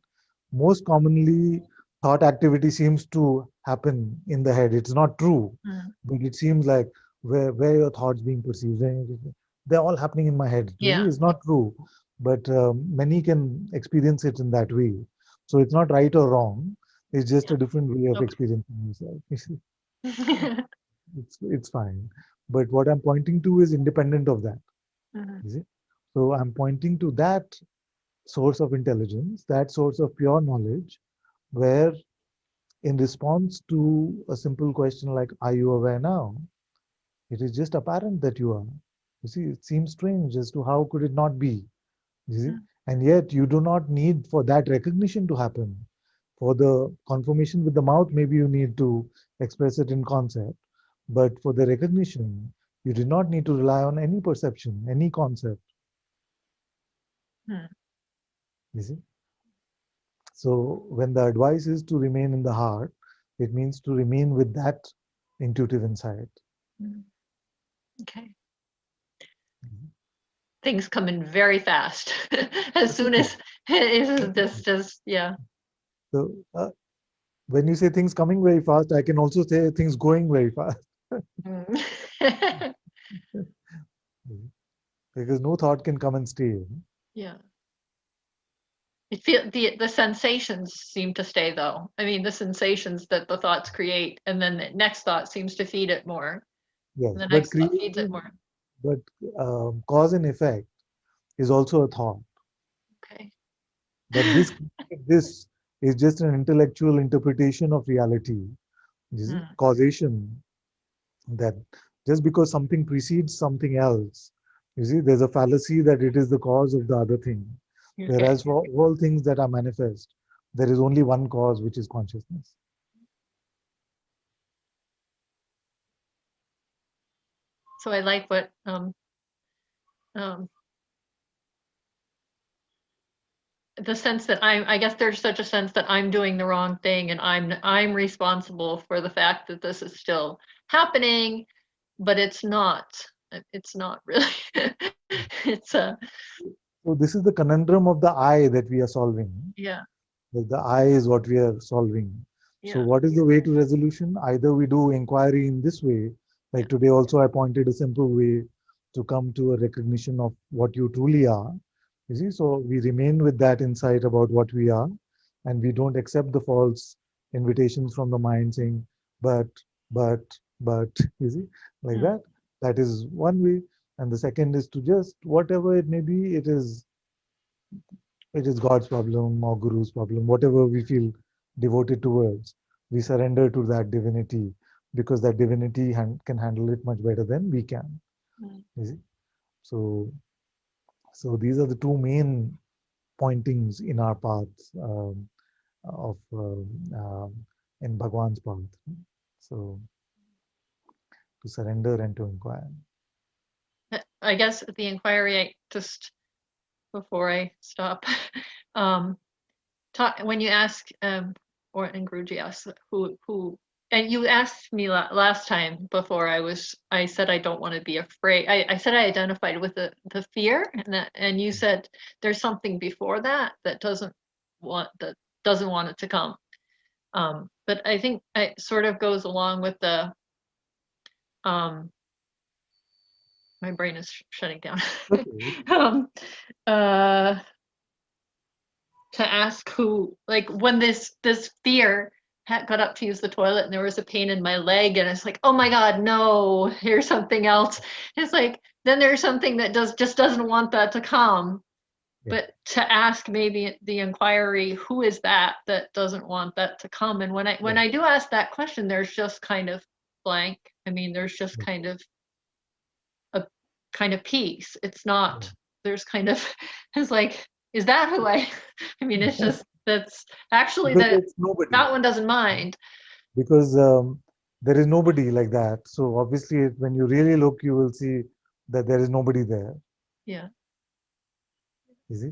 Most commonly, thought activity seems to happen in the head. It's not true, but it seems like where your thoughts being perceived, they're all happening in my head. Yeah. It's not true, but many can experience it in that way. So it's not right or wrong. It's just a different way of experiencing yourself. You see, it's fine. But what I'm pointing to is independent of that. You see, so I'm pointing to that source of intelligence, that source of pure knowledge, where in response to a simple question like, are you aware now? It is just apparent that you are. You see, it seems strange as to how could it not be? You see, and yet you do not need for that recognition to happen. For the confirmation with the mouth, maybe you need to express it in concept. But for the recognition, you do not need to rely on any perception, any concept. You see? So when the advice is to remain in the heart, it means to remain with that intuitive insight. Okay. Things come in very fast. As soon as this just, yeah. So when you say things coming very fast, I can also say things going very fast. Because no thought can come and stay. Yeah. It feel the sensations seem to stay though. I mean, the sensations that the thoughts create, and then the next thought seems to feed it more. Yes, And the but next thought feeds it more. But cause and effect is also a thought. Okay. But this is just an intellectual interpretation of reality. This is causation, that just because something precedes something else, you see, there's a fallacy that it is the cause of the other thing. Okay. Whereas for all things that are manifest, there is only one cause, which is consciousness. So I like what the sense that I guess there's such a sense that I'm doing the wrong thing and I'm responsible for the fact that this is still happening, but it's not really. It's a So this is the conundrum of the I that we are solving. Yeah. The I is what we are solving. So what is the way to resolution? Either we do inquiry in this way, like today also I pointed a simple way to come to a recognition of what you truly are. You see, so we remain with that insight about what we are, and we don't accept the false invitations from the mind saying, but, you see, like that. That is one way. And the second is to just, whatever it may be, it is God's problem or Guru's problem, whatever we feel devoted towards, we surrender to that divinity, because that divinity can handle it much better than we can. You see? So these are the two main pointings in our path in Bhagwan's path. So to surrender and to inquire. I guess the inquiry, I just before I stop, when you ask or and Guruji asks who and you asked me last time before I said I don't want to be afraid. I said I identified with the fear, and you said there's something before that doesn't want it to come. But I think it sort of goes along with the my brain is shutting down. Okay. To ask who, like when this fear got up to use the toilet and there was a pain in my leg and it's like, oh my God, no, here's something else. It's like, then there's something that just doesn't want that to come. Yeah. But to ask maybe the inquiry, who is that doesn't want that to come? And when I do ask that question, there's just kind of blank. I mean, there's just kind of a peace. It's not, there's kind of, it's like, is that who I mean, it's just, that's actually Because it's nobody. that one doesn't mind. Because there is nobody like that. So obviously, when you really look, you will see that there is nobody there. Yeah. You see?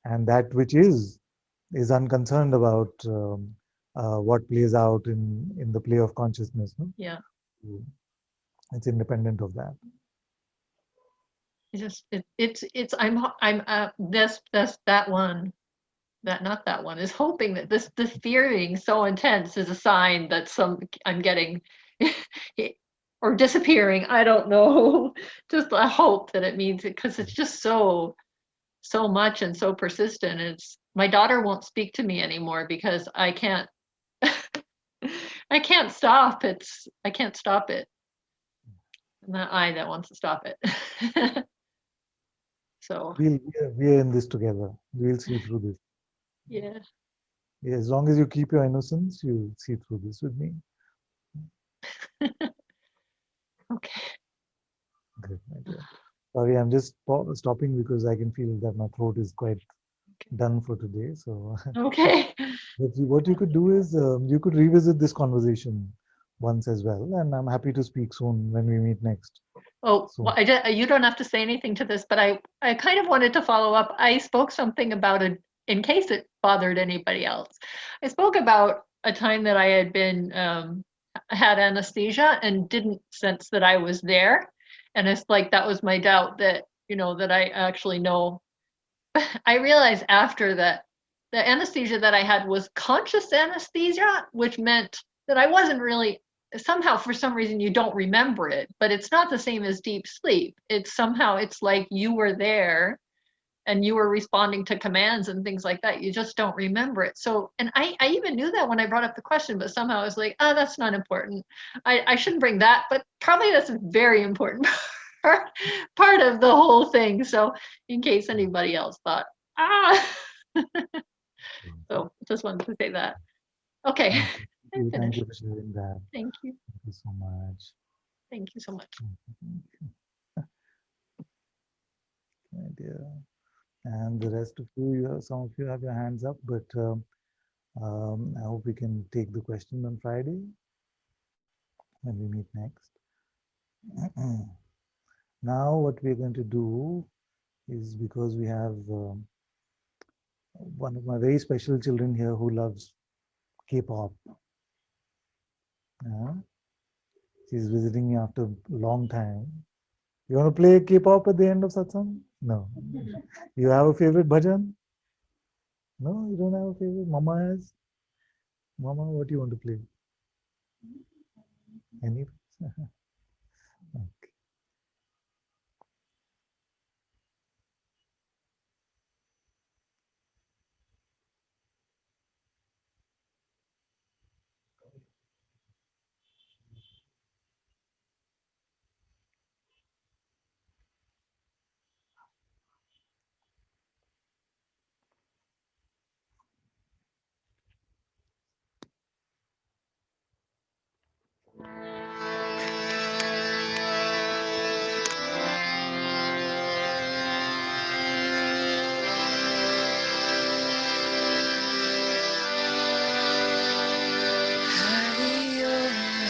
And that which is unconcerned about what plays out in the play of consciousness. No? Yeah. It's independent of that. It's just it's I'm that one, that not that one is hoping that this fear being so intense is a sign that I'm getting or disappearing. I don't know. Just I hope that it means it, because it's just so much and so persistent. It's my daughter won't speak to me anymore because I can't I can't stop. I can't stop it. Not I that wants to stop it. So we're in this together. We'll see through this. yeah. Yeah, as long as you keep your innocence, you'll see through this with me. Okay. Good, my dear. Sorry, I'm just stopping because I can feel that my throat is quite done for today. So okay. But what you could do is you could revisit this conversation once as well, and I'm happy to speak soon when we meet next. Oh, So, well, you don't have to say anything to this, but I kind of wanted to follow up. I spoke something about it in case it bothered anybody else. I spoke about a time that I had been had anesthesia and didn't sense that I was there, and it's like that was my doubt that that I actually know. I realized after that the anesthesia that I had was conscious anesthesia, which meant that I wasn't really, somehow for some reason you don't remember it, but it's not the same as deep sleep. It's like you were there and you were responding to commands and things like that. You just don't remember it. So, and I even knew that when I brought up the question, but somehow I was like, oh, that's not important. I shouldn't bring that, but probably that's a very important part of the whole thing. So in case anybody else thought, so just wanted to say that. Okay. thank you for sharing that. Thank you. Thank you so much. Thank you so much. My dear. And the rest of you, some of you have your hands up, but I hope we can take the question on Friday when we meet next. Now, what we're going to do is, because we have one of my very special children here who loves K-pop. She's visiting me after a long time. You want to play K-pop at the end of satsang? No. You have a favorite bhajan? No, you don't have a favorite? Mama has? Mama, what do you want to play? Any? Okay.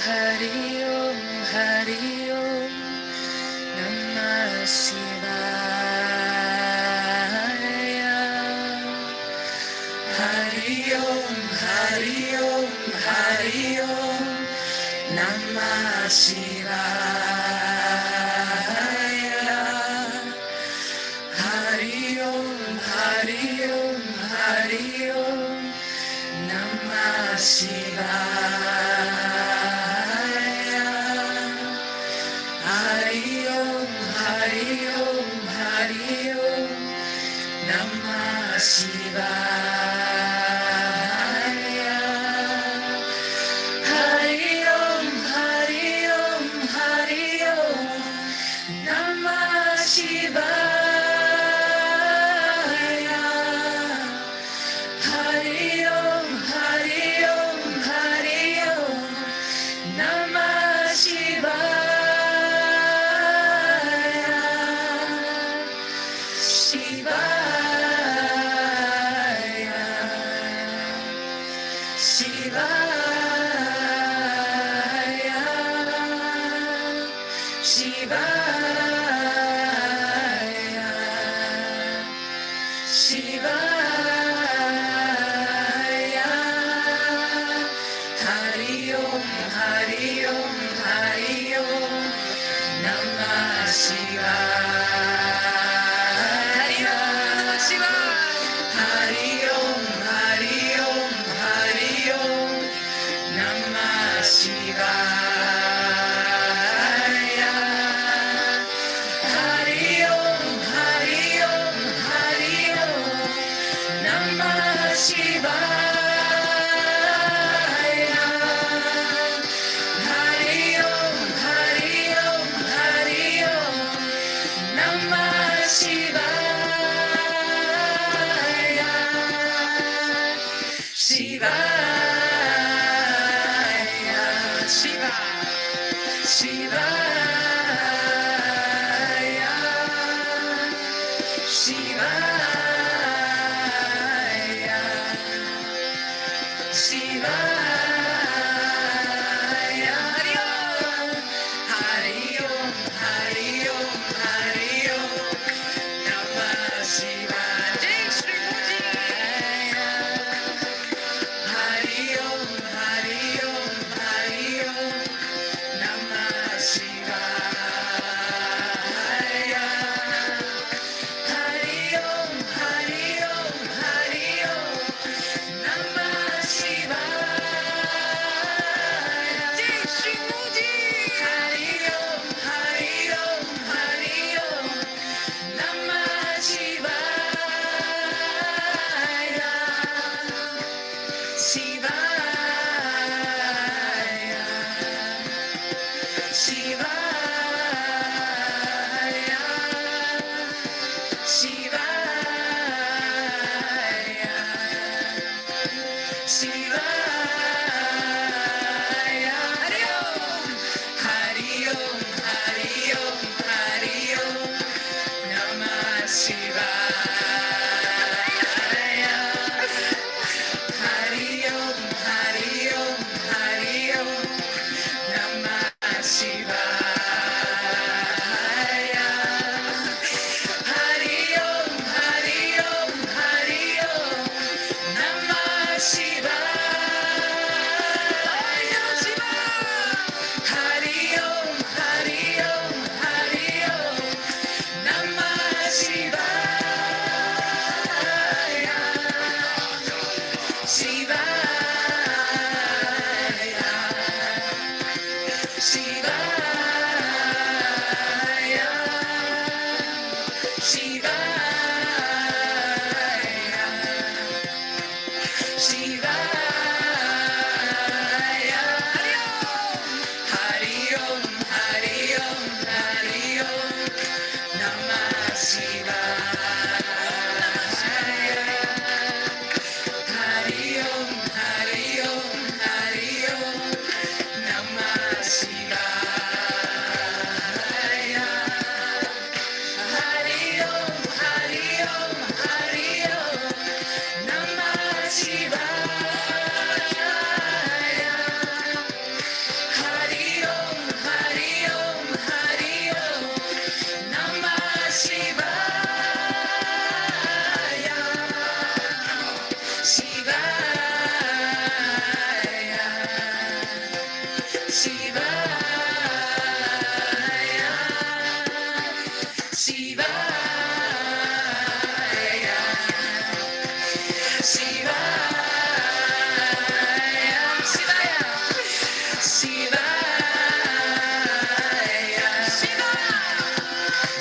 Hari Om, Hari Om, Namah Shivaya. Hari Om, Hari Om, Hari Om, Namah Shivaya. Hari Om, Hari Om, Hari Om, Namah Shivaya. Shivaya. Hari Om, Hari Om, Hari Om, Namah Shivaya. Hari Om, Hari Om, Hari Om, Namah Shivaya. Shivaya. Shivaya. Shivaya. Shivaya. Hari Om, Hari Om, Hari Om, Namah Shivaya. Hari Om, Hari Om, Hari Om, Namah Shivaya. Hari Om, Hari Om, Hari Om, Namah Shivaya. Hari Om, Hari Om, Hari Om, Namah Shivaya. Shivaya. Shiva. Shivaya. Shivaya. Shivaya. Hari Om. Hari Om, Hari Om, Hari Om, Namah Shivaya. Jai Shri Mudaya. Hari Om, Hari Om, Hari Om, Namah Shivaya. Hari Om, Hari Om, Hari Om, Namah Shivaya. Jai Shri Modi. Hari Om, Hari Om, Hari Om, Namah Shivaya. Shivaya. Shivaya. Shivaya. Shivaya. Hari Om. Hari Om, Hari Om, Hari Om, Namah Shivaya. Hari Om, Hari Om, Hari Om, Namah Shivaya. Hari Om, Hari Om, Hari Om, Namah Shivaya. Hari Om, Hari Om, Hari Om, Namah Shivaya. Shivaya. Shivaya. Shivaya. Shivaya. Hari Om, Hari Om, Hari Om, Namah Shivaya. Hari Om, Hari Om, Hari Om, Namah Shivaya. Hari Om, Hari Om, Hari Om, Namah Shivaya. Hari Om, Hari Om, Hari Om, Namah Shivaya. Shivaya. Shivaya. Shivaya. Shivaya. Shivaya. Shivaya.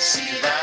Shivaya. Shivaya.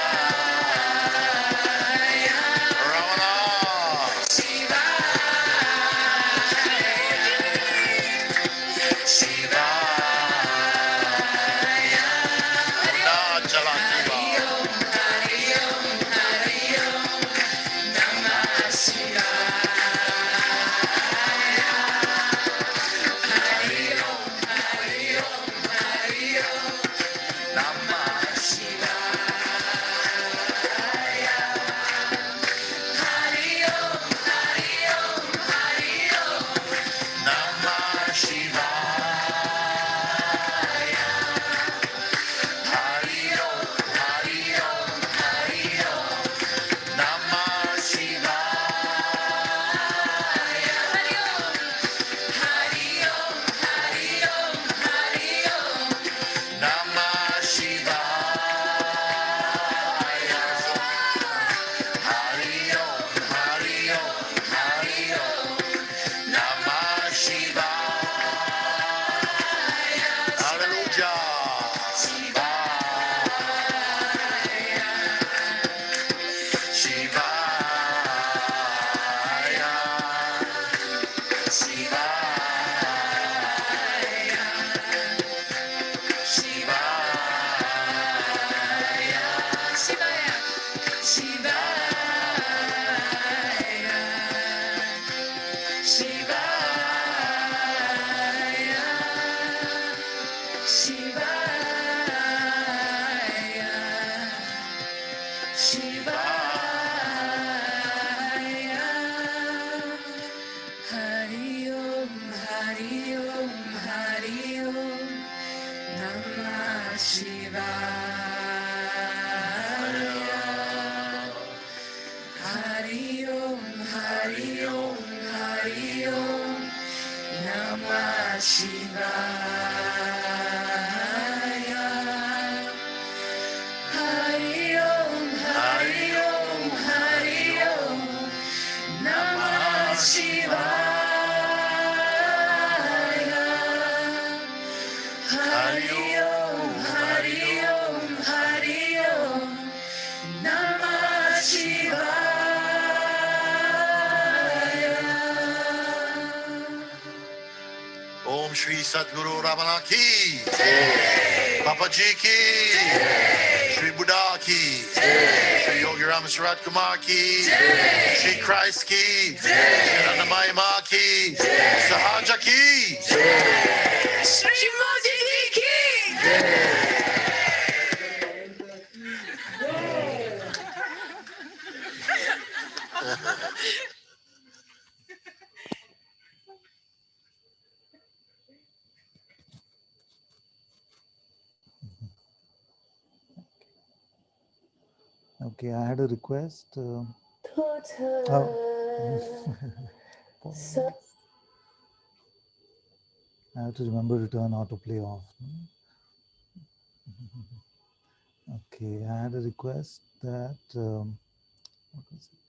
Shivaya. Hari Om, Hari Om, Hari Om, Namah Shivaya. Hari Om, Hari Om, Hari Om, Namah Shivaya. Hari Om, Hari Om, Hari Om, Namah Shivaya. Hari Om, Hari Om, Hari Om, Namah Shivaya. Om Shri Sadguru Ramana ki, Papa Ji ki, Shri Buddha ki, Shri Yogi Rama Surat Kumar ki, Shri Christ ki, Anandamayi Ma ki, Sahaja ki, Shri Modi ki. Okay, I had a request. I have to remember to turn autoplay off. Okay, I had a request that what was it?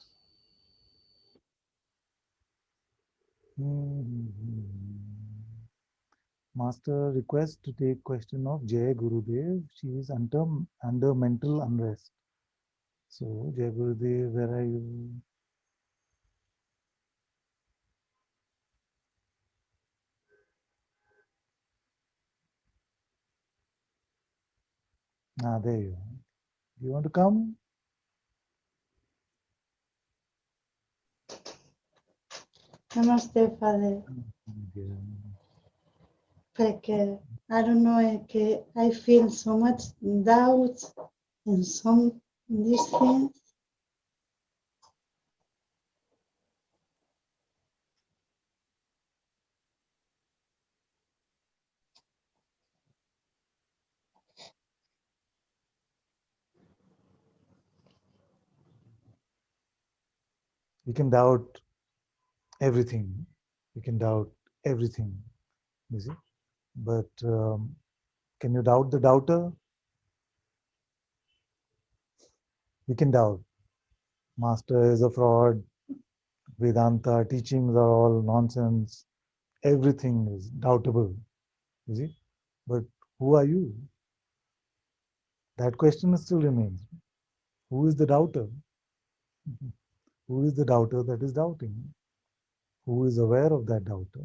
Master request to take question of Jai Gurudev. She is under mental unrest. So Jai Gurudev, where are you? Ah, there you are. Do you want to come? Namaste, Father. Porque I don't know, I feel so much doubt in some these things. You can doubt everything. You can doubt everything. You see, but can you doubt the doubter? You can doubt. Master is a fraud. Vedanta teachings are all nonsense. Everything is doubtable. You see, but who are you? That question still remains. Who is the doubter? Who is the doubter that is doubting? Who is aware of that doubter?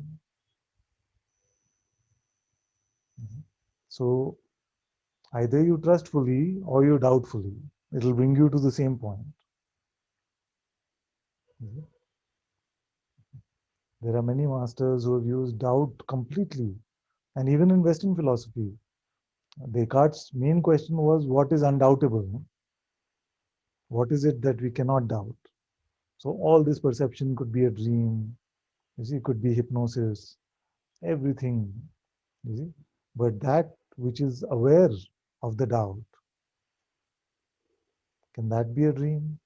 So either you trust fully or you doubt fully. It will bring you to the same point. There are many masters who have used doubt completely. And even in Western philosophy, Descartes' main question was, what is undoubtable? What is it that we cannot doubt? So all this perception could be a dream, you see, it could be hypnosis, everything, you see. But that which is aware of the doubt, can that be a dream?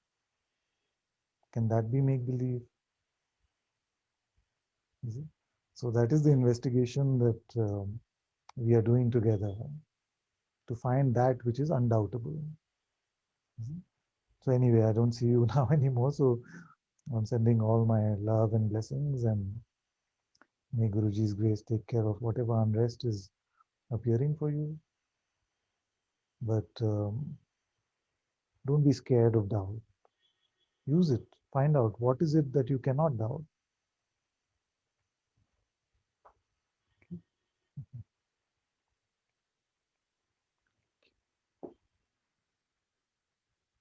Can that be make-believe? You see? So that is the investigation that we are doing together to find that which is undoubtable. So anyway, I don't see you now anymore. So I'm sending all my love and blessings, and may Guruji's grace take care of whatever unrest is appearing for you. But don't be scared of doubt. Use it. Find out what is it that you cannot doubt.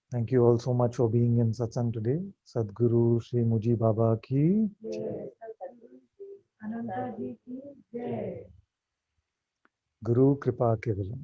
Thank you all so much for being in Satsang today. Sadguru Sri Muji Baba ki Ananta Ji ki Jai. Guru Kripa Kevalam.